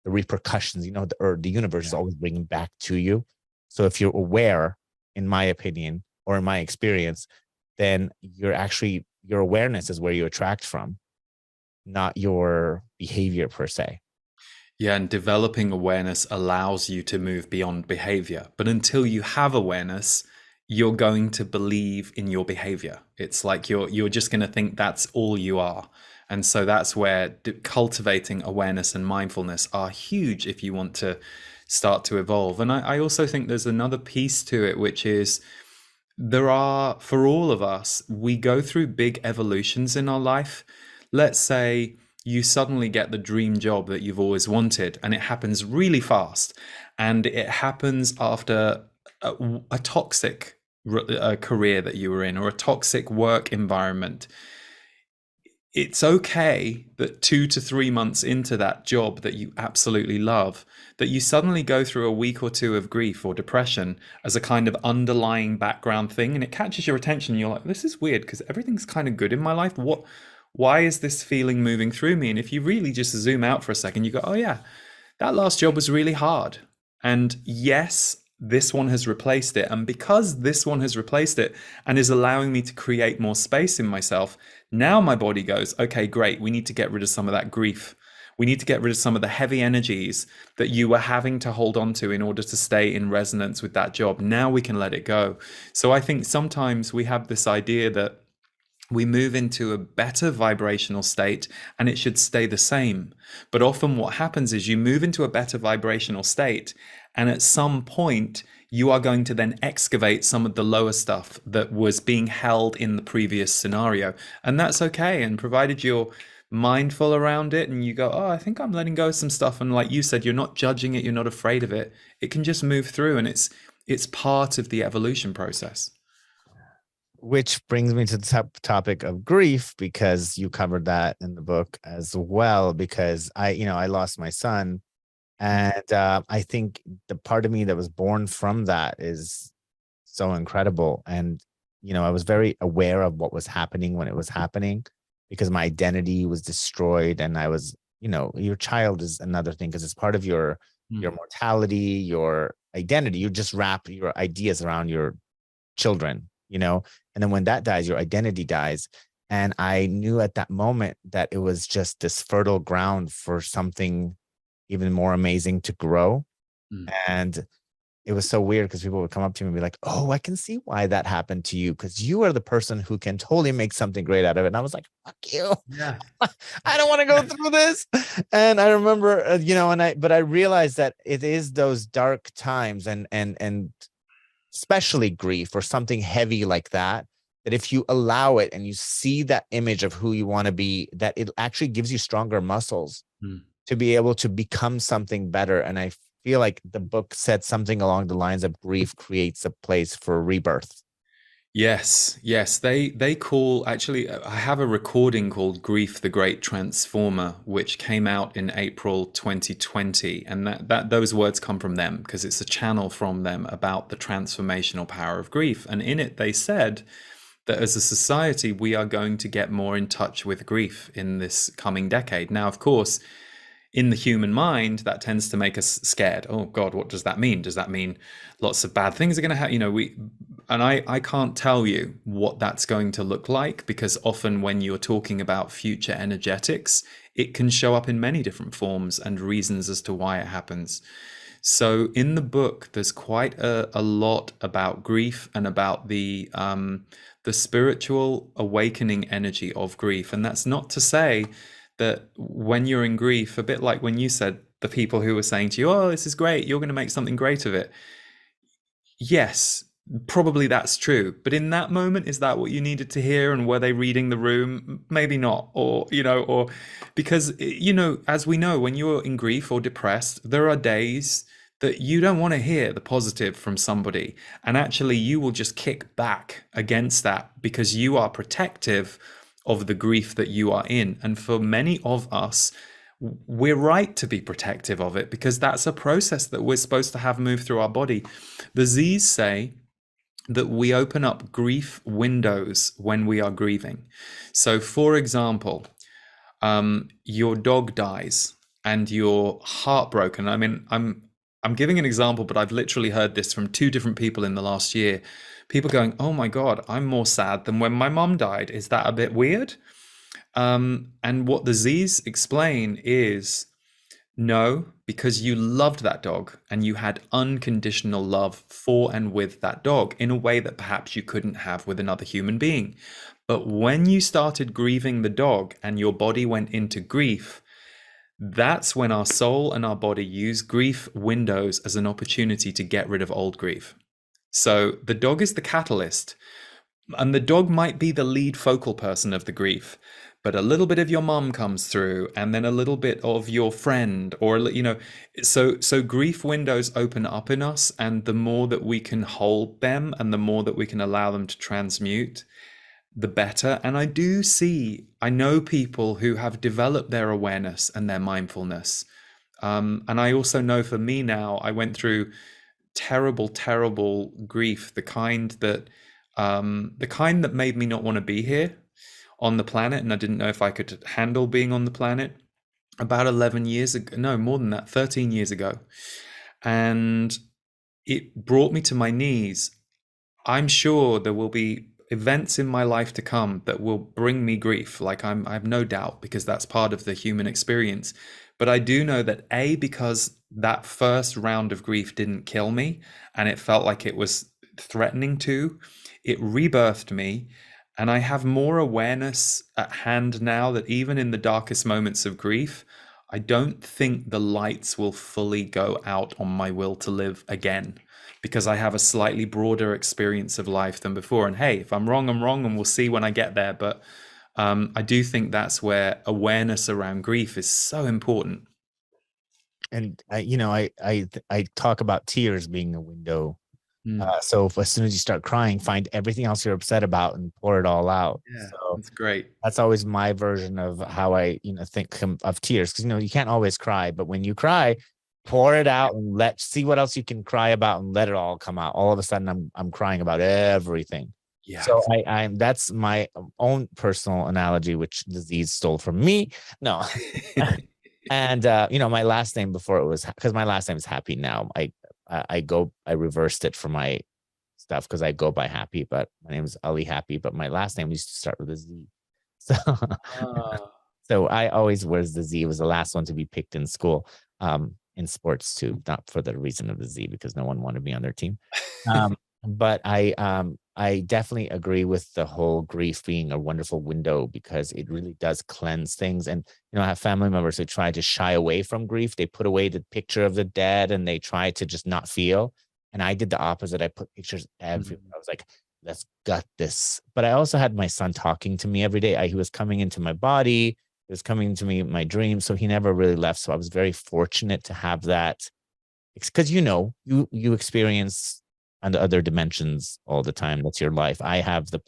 the repercussions. You know, the universe is Yeah. always bringing back to you. So if you're aware, in my opinion, or in my experience, then your awareness is where you attract from, not your behavior per se. Yeah, and developing awareness allows you to move beyond behavior. But until you have awareness, you're going to believe in your behavior. It's like you're just going to think that's all you are. And so that's where cultivating awareness and mindfulness are huge if you want to start to evolve. And I also think there's another piece to it, which is there are, for all of us, we go through big evolutions in our life. Let's say you suddenly get the dream job that you've always wanted, and it happens really fast. And it happens after a toxic career that you were in, or a toxic work environment. It's okay that 2 to 3 months into that job that you absolutely love, that you suddenly go through a week or two of grief or depression as a kind of underlying background thing, and it catches your attention. You're like, this is weird because everything's kind of good in my life. Why is this feeling moving through me? And if you really just zoom out for a second, you go, oh yeah, that last job was really hard. And yes, this one has replaced it. And because this one has replaced it and is allowing me to create more space in myself, now my body goes, okay, great. We need to get rid of some of that grief. We need to get rid of some of the heavy energies that you were having to hold on to in order to stay in resonance with that job. Now we can let it go. So I think sometimes we have this idea that we move into a better vibrational state and it should stay the same. But often what happens is you move into a better vibrational state, and at some point you are going to then excavate some of the lower stuff that was being held in the previous scenario. And that's okay. And provided you're mindful around it and you go, oh, I think I'm letting go of some stuff. And like you said, you're not judging it, you're not afraid of it. It can just move through, and it's part of the evolution process. which brings me to the topic of grief, because you covered that in the book as well. Because I lost my son, Mm, and I think the part of me that was born from that is so incredible. And I was very aware of what was happening when it was happening, because my identity was destroyed, and I was, your child is another thing, because it's part of your mm, mortality, your identity. You just wrap your ideas around your children, and then when that dies, your identity dies. And I knew at that moment that it was just this fertile ground for something even more amazing to grow. mm. And it was so weird, because people would come up to me and be like, "Oh, I can see why that happened to you, because you are the person who can totally make something great out of it." And I was like, "Fuck you. Yeah. I don't want to go through this." And I remember, but I realized that it is those dark times, and especially grief or something heavy like that, that if you allow it and you see that image of who you want to be, that it actually gives you stronger muscles Mm. to be able to become something better. And I feel like the book said something along the lines of grief creates a place for rebirth. Yes, yes. They call actually I have a recording called Grief the Great Transformer, which came out in April 2020. And that those words come from them because it's a channel from them about the transformational power of grief. And in it they said that as a society we are going to get more in touch with grief in this coming decade. Now, of course, in the human mind, that tends to make us scared. Oh God, what does that mean? Does that mean lots of bad things are going to happen? I can't tell you what that's going to look like, because often when you're talking about future energetics, it can show up in many different forms and reasons as to why it happens. So in the book, there's quite a lot about grief and about the spiritual awakening energy of grief. And that's not to say that when you're in grief, a bit like when you said the people who were saying to you, "Oh, this is great, you're going to make something great of it." Yes, probably that's true. But in that moment, is that what you needed to hear? And were they reading the room? Maybe not. Or because, as we know, when you're in grief or depressed, there are days that you don't want to hear the positive from somebody. And actually, you will just kick back against that because you are protective of the grief that you are in. And for many of us, we're right to be protective of it because that's a process that we're supposed to have move through our body. The Z's say that we open up grief windows when we are grieving. So, for example, your dog dies and you're heartbroken. I mean, I'm giving an example, but I've literally heard this from two different people in the last year. People going, "Oh my God, I'm more sad than when my mum died. Is that a bit weird?" And what the Z's explain is no, because you loved that dog and you had unconditional love for and with that dog in a way that perhaps you couldn't have with another human being. But when you started grieving the dog and your body went into grief, that's when our soul and our body use grief windows as an opportunity to get rid of old grief. So the dog is the catalyst, and the dog might be the lead focal person of the grief, but a little bit of your mom comes through and then a little bit of your friend, or so grief windows open up in us, and the more that we can hold them and the more that we can allow them to transmute, the better. And I know people who have developed their awareness and their mindfulness. And I also know for me now, I went through terrible, terrible grief, the kind that made me not want to be here on the planet, and I didn't know if I could handle being on the planet. About 11 years ago, no, more than that, 13 years ago, and it brought me to my knees. I'm sure there will be events in my life to come that will bring me grief. I have no doubt, because that's part of the human experience. But I do know that because that first round of grief didn't kill me, and it felt like it was threatening to, it rebirthed me. And I have more awareness at hand now that even in the darkest moments of grief, I don't think the lights will fully go out on my will to live again, because I have a slightly broader experience of life than before. And hey, if I'm wrong, I'm wrong, and we'll see when I get there. But I do think that's where awareness around grief is so important. And I talk about tears being a window Mm. So if, as soon as you start crying, find everything else you're upset about and pour it all out. Yeah, So that's great. that's always my version of how I, think of tears. Because you can't always cry, but when you cry, pour it out and see what else you can cry about and let it all come out. All of a sudden, I'm crying about everything. Yeah. So I'm that's my own personal analogy, which disease stole from me. No, and my last name before it was, because my last name is Happy now. I reversed it for my stuff because I go by Happy, but my name is Ali Happy, but my last name used to start with a Z. So Ah. so I always was the Z. It was the last one to be picked in school, in sports too, not for the reason of the Z, because no one wanted me on their team. But I definitely agree with the whole grief being a wonderful window, because it really does cleanse things. And I have family members who try to shy away from grief. They put away the picture of the dead and they try to just not feel. And I did the opposite. I put pictures everywhere. Mm. I was like, let's gut this. But I also had my son talking to me every day. He was coming into my body. He was coming to me in my dreams. So he never really left. So I was very fortunate to have that, because you experience on the other dimensions all the time. That's your life. I have the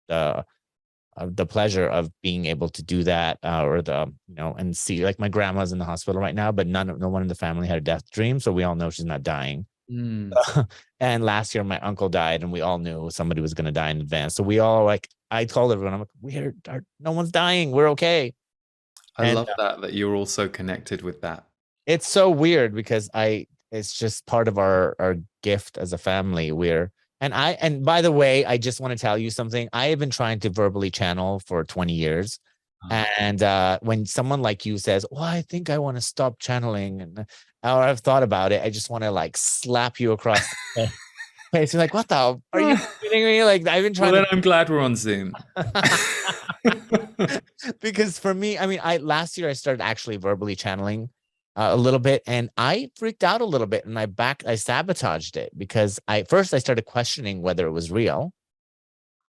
the pleasure of being able to do that, or and see, like, my grandma's in the hospital right now, but no one in the family had a death dream, so we all know she's not dying. Mm. And last year my uncle died, and we all knew somebody was going to die in advance, so we all, like, I told everyone, I'm like, no one's dying, we're okay. I And love that you're also connected with that. it's so weird because it's just part of our gift as a family. And by the way, I just want to tell you something. I have been trying to verbally channel for 20 years. Ah. And when someone like you says, well, I think I want to stop channeling, or I've thought about it, I just want to, like, slap you across the face. You're like, what the, are you kidding me? Like, I've been Well, trying then I'm glad we're on Zoom. to because for me, I mean, I last year I started actually verbally channeling a little bit, and I freaked out a little bit, and I sabotaged it, because I started questioning whether it was real,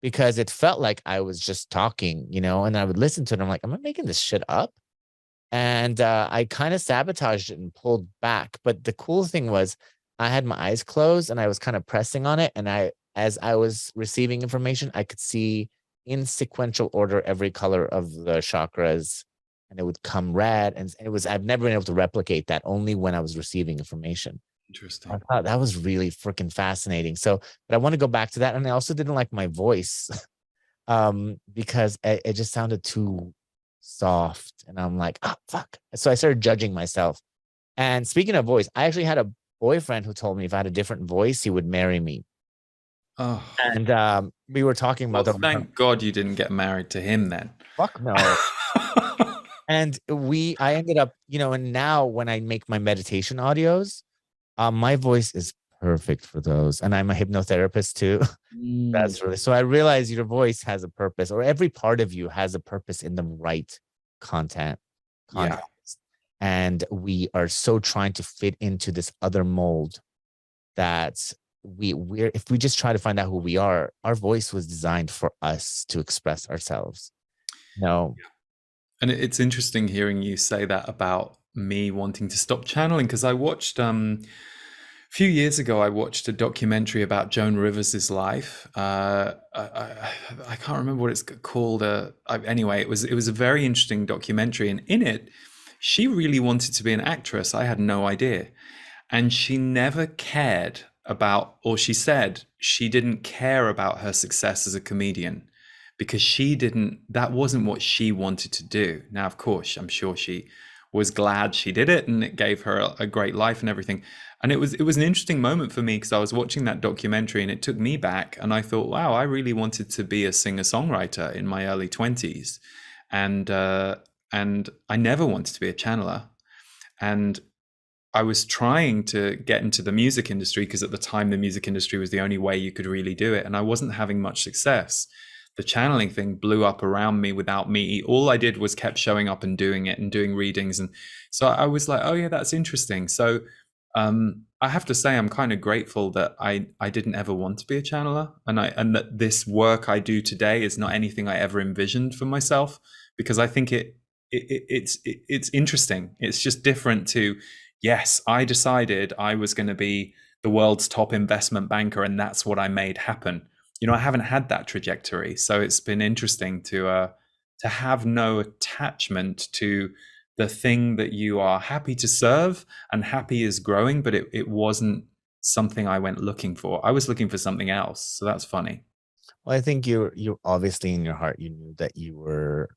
because it felt like I was just talking, and I would listen to it. And I'm like, am I making this shit up? And I kind of sabotaged it and pulled back. But the cool thing was, I had my eyes closed and I was kind of pressing on it. And as I was receiving information, I could see in sequential order every color of the chakras, and it would come red. And I've never been able to replicate that, only when I was receiving information. I Interesting. thought that was really freaking fascinating. So, but I want to go back to that. And I also didn't like my voice, because it just sounded too soft. And I'm like, oh, fuck. So I started judging myself. And speaking of voice, I actually had a boyfriend who told me if I had a different voice, he would marry me. Oh, And we were talking about well, the thank God you didn't get married to him then. fuck no. And I ended up, and now when I make my meditation audios, my voice is perfect for those. And I'm a hypnotherapist too. Mm. That's really, so I realize your voice has a purpose, or every part of you has a purpose in the right content Yeah. context. And we are so trying to fit into this other mold that we're if we just try to find out who we are, our voice was designed for us to express ourselves. No. And it's interesting hearing you say that about me wanting to stop channeling, because I watched a few years ago I watched a documentary about Joan Rivers's life. I can't remember what it's called. Anyway, it was a very interesting documentary, and in it, she really wanted to be an actress. I had no idea, and she never cared about, or she said she didn't care about her success as a comedian, because that wasn't what she wanted to do. Now, of course, I'm sure she was glad she did it, and it gave her a great life and everything. And it was an interesting moment for me, because I was watching that documentary and it took me back, and I thought, wow, I really wanted to be a singer-songwriter in my early 20s. And I never wanted to be a channeler. And I was trying to get into the music industry, because at the time the music industry was the only way you could really do it, and I wasn't having much success. The channeling thing blew up around me without me. All I did was kept showing up and doing it and doing readings. And so I was like, oh yeah, that's interesting. So I have to say, I'm kind of grateful that I didn't ever want to be a channeler, and that this work I do today is not anything I ever envisioned for myself, because I think it's interesting. It's just different to, yes, I decided I was going to be the world's top investment banker and that's what I made happen. You know, I haven't had that trajectory. So it's been interesting to have no attachment to the thing that you are happy to serve, and happy is growing, but it wasn't something I went looking for. I was looking for something else. So that's funny. Well, I think you obviously in your heart you knew that you were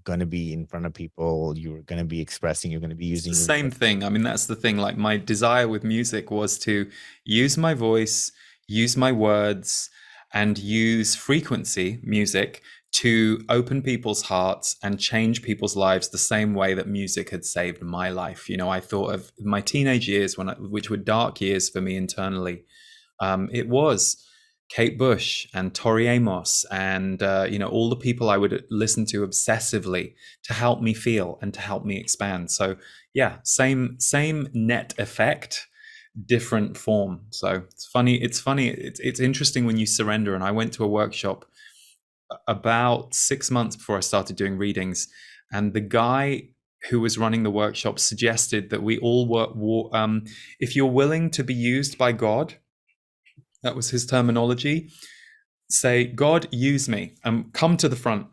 going to be in front of people, you were going to be expressing, you're going to be It's the using your same voice. thing. I mean, that's the thing. Like, my desire with music was to use my voice, use my words, and use frequency music to open people's hearts and change people's lives the same way that music had saved my life. You know, I thought of my teenage years which were dark years for me internally. It was Kate Bush and Tori Amos and you know, all the people I would listen to obsessively to help me feel and to help me expand. So yeah, same net effect, different form. So it's funny. It's interesting when you surrender. And I went to a workshop about 6 months before I started doing readings, and the guy who was running the workshop suggested that we all if you're willing to be used by God, that was his terminology, say, God, use me, and come to the front.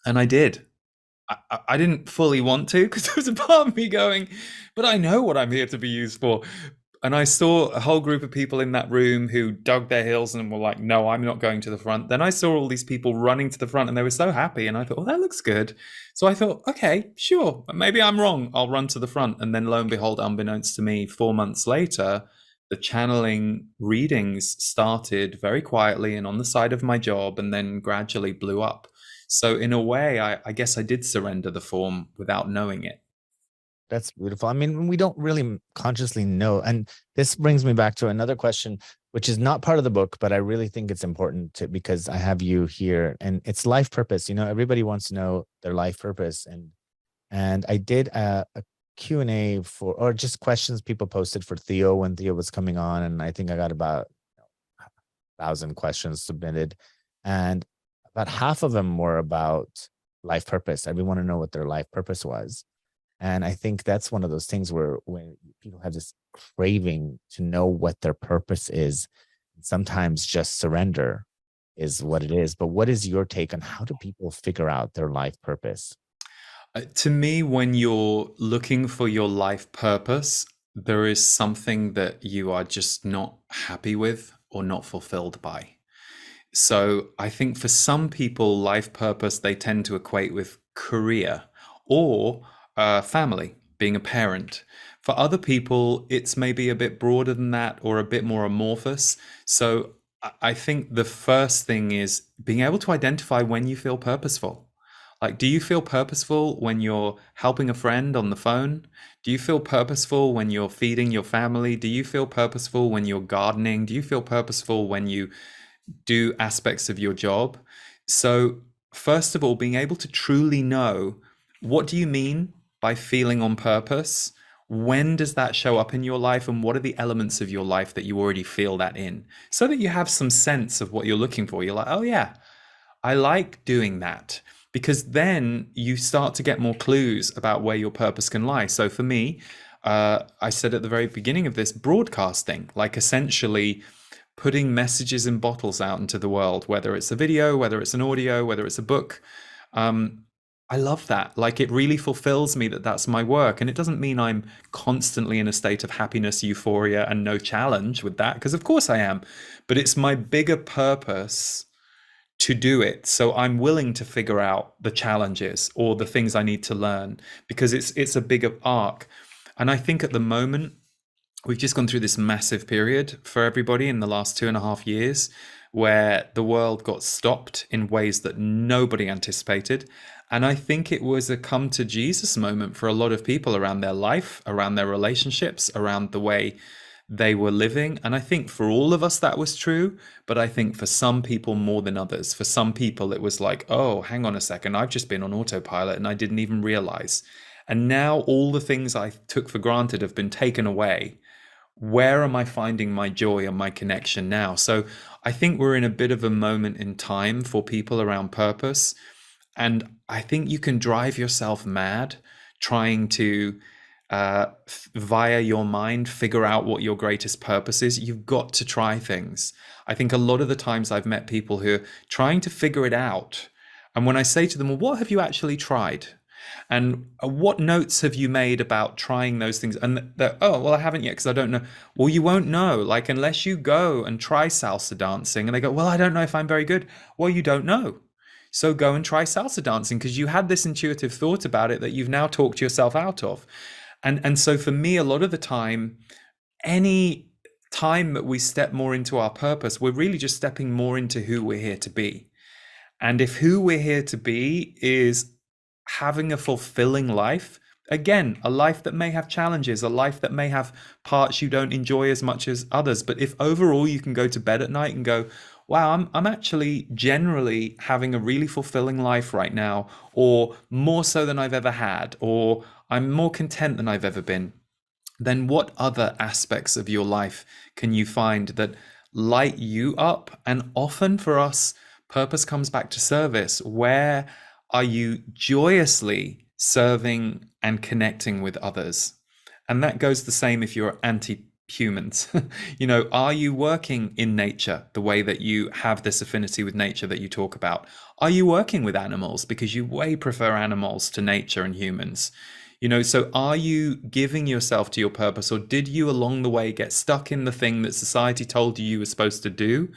And I did. I didn't fully want to, because there was a part of me going, but I know what I'm here to be used for. And I saw a whole group of people in that room who dug their heels and were like, no, I'm not going to the front. Then I saw all these people running to the front and they were so happy. And I thought, oh, that looks good. So I thought, okay, sure, maybe I'm wrong. I'll run to the front. And then lo and behold, unbeknownst to me, 4 months later, the channeling readings started very quietly and on the side of my job, and then gradually blew up. So in a way, I guess I did surrender the form without knowing it. That's beautiful. I mean, we don't really consciously know. And this brings me back to another question, which is not part of the book, but I really think it's important to, because I have you here, and it's life purpose. You know, everybody wants to know their life purpose. And I did a Q&A for, or just questions people posted for Theo when Theo was coming on. And I think I got about 1,000 questions submitted. And about half of them were about life purpose. Everyone want to know what their life purpose was. And I think that's one of those things where when people have this craving to know what their purpose is, sometimes just surrender is what it is. But what is your take on how do people figure out their life purpose? To me, when you're looking for your life purpose, there is something that you are just not happy with or not fulfilled by. So I think for some people, life purpose, they tend to equate with career or family, being a parent. For other people, it's maybe a bit broader than that or a bit more amorphous. So I think the first thing is being able to identify when you feel purposeful. Like, do you feel purposeful when you're helping a friend on the phone? Do you feel purposeful when you're feeding your family? Do you feel purposeful when you're gardening? Do you feel purposeful when you do aspects of your job? So, first of all, being able to truly know, what do you mean by feeling on purpose? When does that show up in your life? And what are the elements of your life that you already feel that in? So that you have some sense of what you're looking for. You're like, oh, yeah, I like doing that, because then you start to get more clues about where your purpose can lie. So for me, I said at the very beginning of this, broadcasting, like essentially putting messages in bottles out into the world, whether it's a video, whether it's an audio, whether it's a book. I love that. Like, it really fulfills me that that's my work. And it doesn't mean I'm constantly in a state of happiness, euphoria, and no challenge with that, because of course I am. But it's my bigger purpose to do it. So I'm willing to figure out the challenges or the things I need to learn, because it's a bigger arc. And I think at the moment, we've just gone through this massive period for everybody in the last 2.5 years where the world got stopped in ways that nobody anticipated. And I think it was a come to Jesus moment for a lot of people around their life, around their relationships, around the way they were living. And I think for all of us that was true, but I think for some people more than others. For some people it was like, oh, hang on a second, I've just been on autopilot and I didn't even realize. And now all the things I took for granted have been taken away. Where am I finding my joy and my connection now? So I think we're in a bit of a moment in time for people around purpose. And I think you can drive yourself mad trying to via your mind, figure out what your greatest purpose is. You've got to try things. I think a lot of the times I've met people who are trying to figure it out. And when I say to them, well, what have you actually tried? And what notes have you made about trying those things? And they're, oh, well, I haven't yet because I don't know. Well, you won't know. Like, unless you go and try salsa dancing and they go, well, I don't know if I'm very good. Well, you don't know. So go and try salsa dancing because you had this intuitive thought about it that you've now talked yourself out of. And so for me, a lot of the time, any time that we step more into our purpose, we're really just stepping more into who we're here to be. And if who we're here to be is having a fulfilling life, again, a life that may have challenges, a life that may have parts you don't enjoy as much as others, but if overall you can go to bed at night and go, wow, I'm actually generally having a really fulfilling life right now, or more so than I've ever had, or I'm more content than I've ever been, then what other aspects of your life can you find that light you up? And often for us, purpose comes back to service. Where are you joyously serving and connecting with others? And that goes the same if you're anti humans. You know, are you working in nature the way that you have this affinity with nature that you talk about? Are you working with animals because you way prefer animals to nature and humans? You know, so are you giving yourself to your purpose, or did you along the way get stuck in the thing that society told you were supposed to do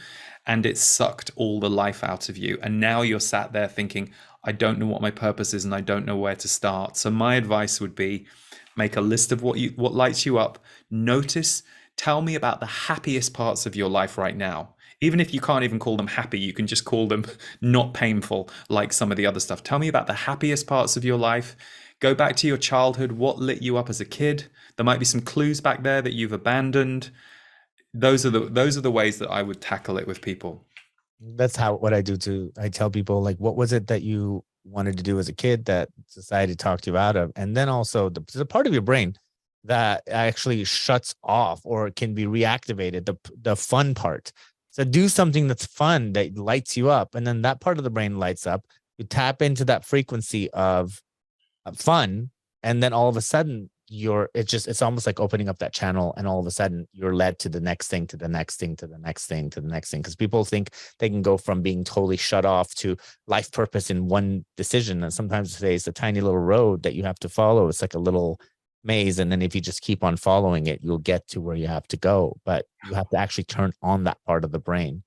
and it sucked all the life out of you? And now you're sat there thinking, I don't know what my purpose is and I don't know where to start. So my advice would be make a list of what lights you up. Notice, tell me about the happiest parts of your life right now. Even if you can't even call them happy, you can just call them not painful like some of the other stuff. Tell me about the happiest parts of your life. Go back to your childhood. What lit you up as a kid? There might be some clues back there that you've abandoned. Those are the ways that I would tackle it with people. That's how what I do too. I tell people like, what was it that you wanted to do as a kid that society talked you out of? And then also there's a part of your brain that actually shuts off or can be reactivated, the fun part. So do something that's fun that lights you up, and then that part of the brain lights up. You tap into that frequency of fun, and then all of a sudden it's almost like opening up that channel, and all of a sudden you're led to the next thing, to the next thing, to the next thing, to the next thing, because people think they can go from being totally shut off to life purpose in one decision. And sometimes today it's a tiny little road that you have to follow. It's like a little maze, and then if you just keep on following it, you'll get to where you have to go, but you have to actually turn on that part of the brain.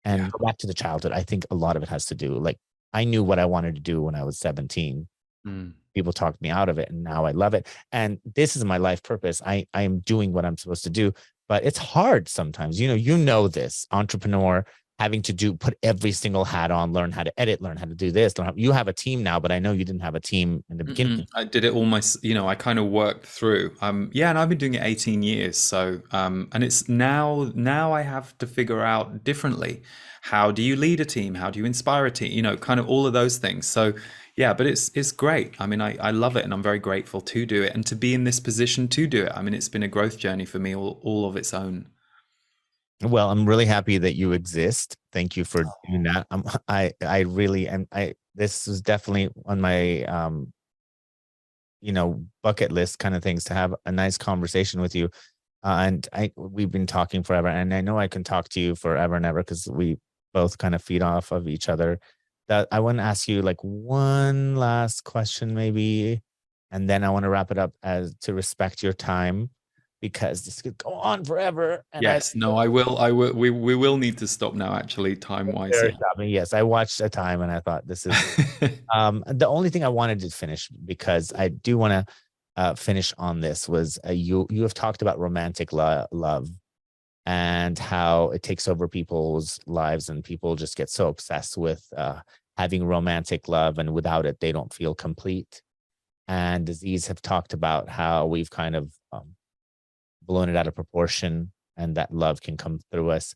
Yeah. And go back to the childhood, I think a lot of it has to do, like, I knew what I wanted to do when I was 17. Mm. People talked me out of it, and now I love it. And this is my life purpose. I am doing what I'm supposed to do, but it's hard sometimes. You know this entrepreneur having to put every single hat on, learn how to edit, learn how to do this. You have a team now, but I know you didn't have a team in the beginning. I did it all I kind of worked through. Yeah, and I've been doing it 18 years. So, and it's now I have to figure out differently. How do you lead a team? How do you inspire a team? Kind of all of those things. So, yeah, but it's great. I mean, I love it, and I'm very grateful to do it and to be in this position to do it. I mean, it's been a growth journey for me all of its own. Well, I'm really happy that you exist. Thank you for doing that. I really am. This is definitely on my bucket list kind of things, to have a nice conversation with you. And we've been talking forever, and I know I can talk to you forever and ever because we both kind of feed off of each other. That I want to ask you like one last question, maybe, and then I want to wrap it up as to respect your time, because this could go on forever. And I Yes, no, I will. I will. We will need to stop now, actually, time wise. very shopping. Yes, I watched a time and I thought this is Yeah. the only thing I wanted to finish, because I do want to finish on this, was you have talked about romantic love and how it takes over people's lives, and people just get so obsessed with having romantic love, and without it they don't feel complete. And Aziz have talked about how we've kind of blown it out of proportion, and that love can come through us.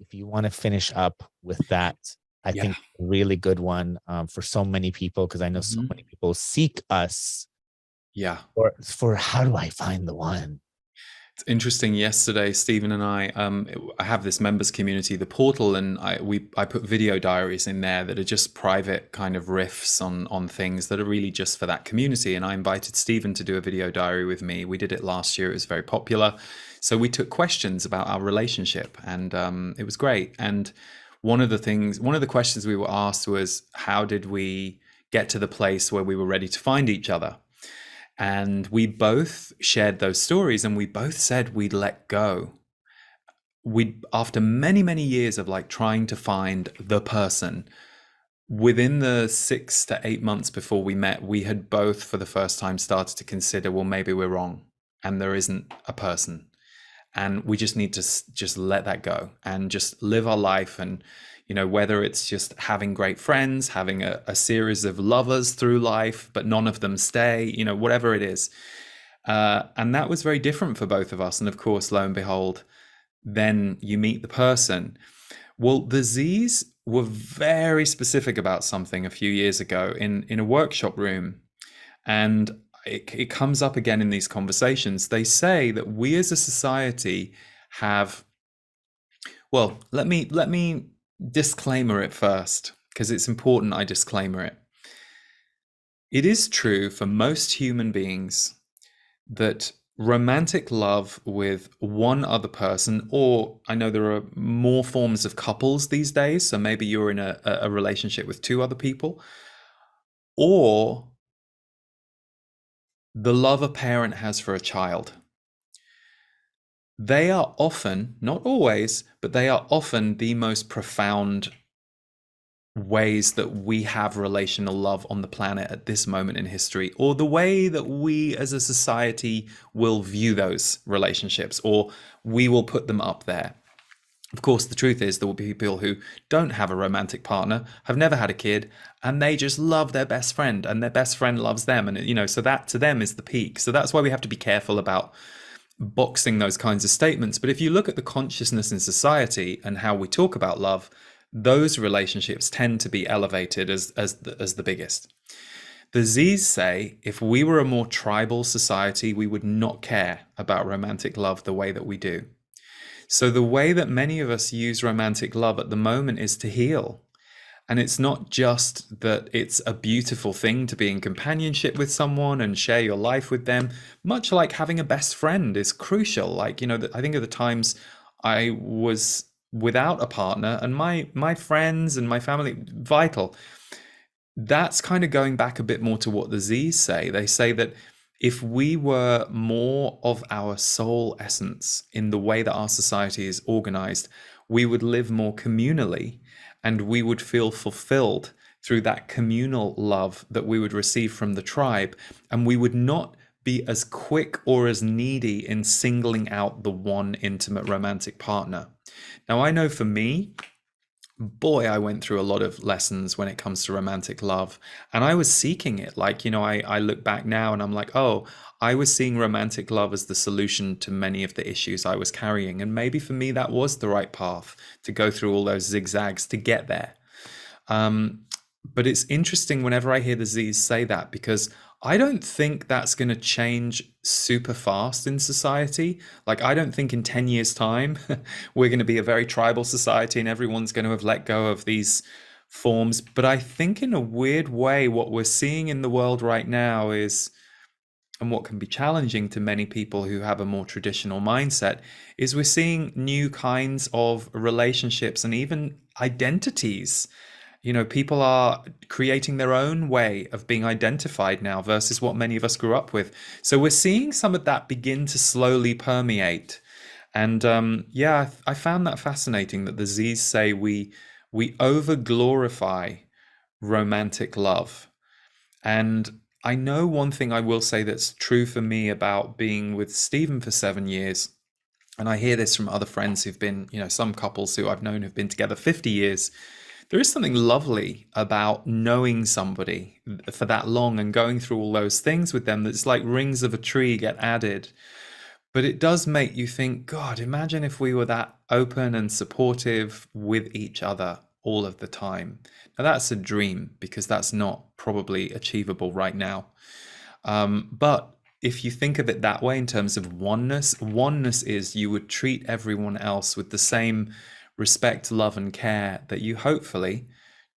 If you want to finish up with that, I Yeah. think a really good one for so many people, because I know so Mhm. many people seek us Yeah. for how do I find the one? It's interesting. Yesterday, Stephen and I have this members community, the portal, and I put video diaries in there that are just private kind of riffs on things that are really just for that community. And I invited Stephen to do a video diary with me. We did it last year. It was very popular. So we took questions about our relationship, and it was great. And one of the questions we were asked was, how did we get to the place where we were ready to find each other? And we both shared those stories, and we both said we'd let go. We, after many, many years of like trying to find the person, within the 6 to 8 months before we met, we had both for the first time started to consider, well, maybe we're wrong and there isn't a person. And we just need to just let that go and just live our life. And, you know, whether it's just having great friends, having a series of lovers through life, but none of them stay, you know, whatever it is. And that was very different for both of us. And of course, lo and behold, then you meet the person. Well, the Z's were very specific about something a few years ago in a workshop room. And it comes up again in these conversations. They say that we as a society have, well, let me disclaimer it first, because it's important I disclaimer it. It is true for most human beings that romantic love with one other person, or I know there are more forms of couples these days, so maybe you're in a relationship with two other people, or the love a parent has for a child. They are often, not always, but they are often the most profound ways that we have relational love on the planet at this moment in history, or the way that we as a society will view those relationships, or we will put them up there. Of course, the truth is there will be people who don't have a romantic partner, have never had a kid, and they just love their best friend, and their best friend loves them. And, you know, so that to them is the peak. So that's why we have to be careful about boxing those kinds of statements. But if you look at the consciousness in society and how we talk about love, those relationships tend to be elevated as the biggest. The Z's say if we were a more tribal society, we would not care about romantic love the way that we do. So the way that many of us use romantic love at the moment is to heal. And it's not just that it's a beautiful thing to be in companionship with someone and share your life with them, much like having a best friend is crucial. Like, you know, I think of the times I was without a partner, and my friends and my family, vital. That's kind of going back a bit more to what the Z's say. They say that if we were more of our soul essence in the way that our society is organized, we would live more communally, and we would feel fulfilled through that communal love that we would receive from the tribe, and we would not be as quick or as needy in singling out the one intimate romantic partner. Now, I know for me, boy, I went through a lot of lessons when it comes to romantic love, and I was seeking it. Like, you know, I look back now and I'm like, oh, I was seeing romantic love as the solution to many of the issues I was carrying. And maybe for me, that was the right path to go through all those zigzags to get there. But it's interesting whenever I hear the Z's say that, because I don't think that's going to change super fast in society. Like, I don't think in 10 years' time, we're going to be a very tribal society and everyone's going to have let go of these forms. But I think in a weird way, what we're seeing in the world right now is, and what can be challenging to many people who have a more traditional mindset, is we're seeing new kinds of relationships and even identities. You know, people are creating their own way of being identified now versus what many of us grew up with. So we're seeing some of that begin to slowly permeate. And yeah, I found that fascinating that the Z's say we over glorify romantic love. And I know one thing I will say that's true for me about being with Stephen for 7 years. And I hear this from other friends who've been, you know, some couples who I've known who've been together 50 years. There is something lovely about knowing somebody for that long and going through all those things with them that's like rings of a tree get added. But it does make you think, God, imagine if we were that open and supportive with each other all of the time. Now, that's a dream because that's not probably achievable right now. But if you think of it that way in terms of oneness, oneness is you would treat everyone else with the same respect, love, and care that you hopefully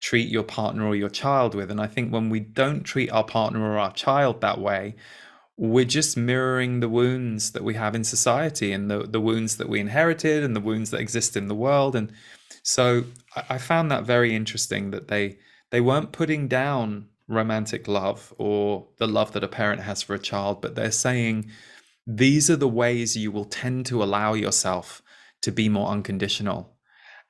treat your partner or your child with. And I think when we don't treat our partner or our child that way, we're just mirroring the wounds that we have in society and the wounds that we inherited and the wounds that exist in the world. And so I found that very interesting that they weren't putting down romantic love or the love that a parent has for a child, but they're saying these are the ways you will tend to allow yourself to be more unconditional.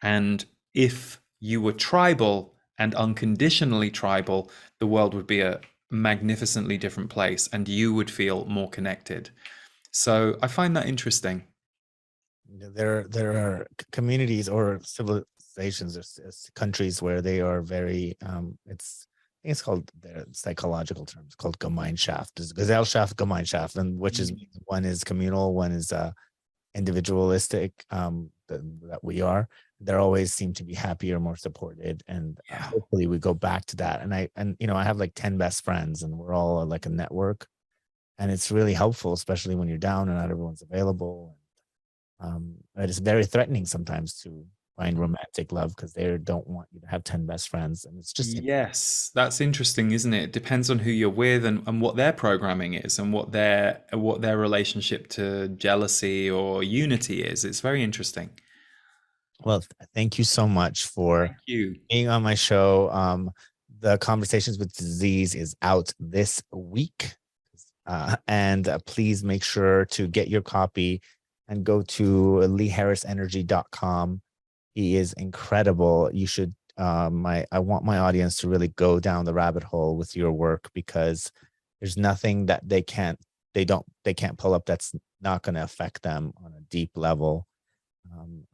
And if you were tribal and unconditionally tribal, the world would be a magnificently different place and you would feel more connected. So I find that interesting. There are communities or civilizations or countries where they are very it's I think it's called their psychological terms called Gemeinschaft. There's Gesellschaft, Gemeinschaft, and which is one is communal, one is individualistic, that we are. There always seem to be happier, more supported, and Yeah. hopefully we go back to that. And I have like 10 best friends, and we're all like a network, and it's really helpful, especially when you're down and not everyone's available. It is very threatening sometimes to find romantic love because they don't want you to have 10 best friends, and it's just Yes, that's interesting, isn't it? It depends on who you're with and what their programming is and what their relationship to jealousy or unity is. It's very interesting. well. Thank you so much for Thank you. being on my show. The Conversations with Disease is out this week. And please make sure to get your copy and go to leeharrisenergy.com. He is incredible. You should, I want my audience to really go down the rabbit hole with your work, because there's nothing that they can't pull up that's not going to affect them on a deep level.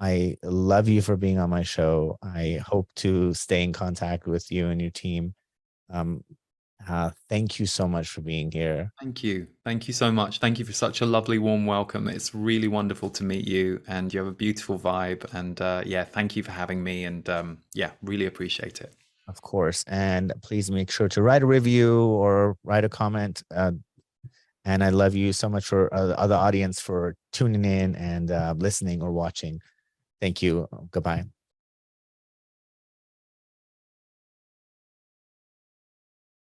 I love you for being on my show. I hope to stay in contact with you and your team. Um, thank you so much for being here. Thank you. Thank you so much. Thank you for such a lovely, warm welcome. It's really wonderful to meet you, and you have a beautiful vibe. And yeah, thank you for having me. And yeah, really appreciate it. Of course. And please make sure to write a review or write a comment. And I love you so much for the other audience for tuning in and listening or watching. Thank you. Goodbye.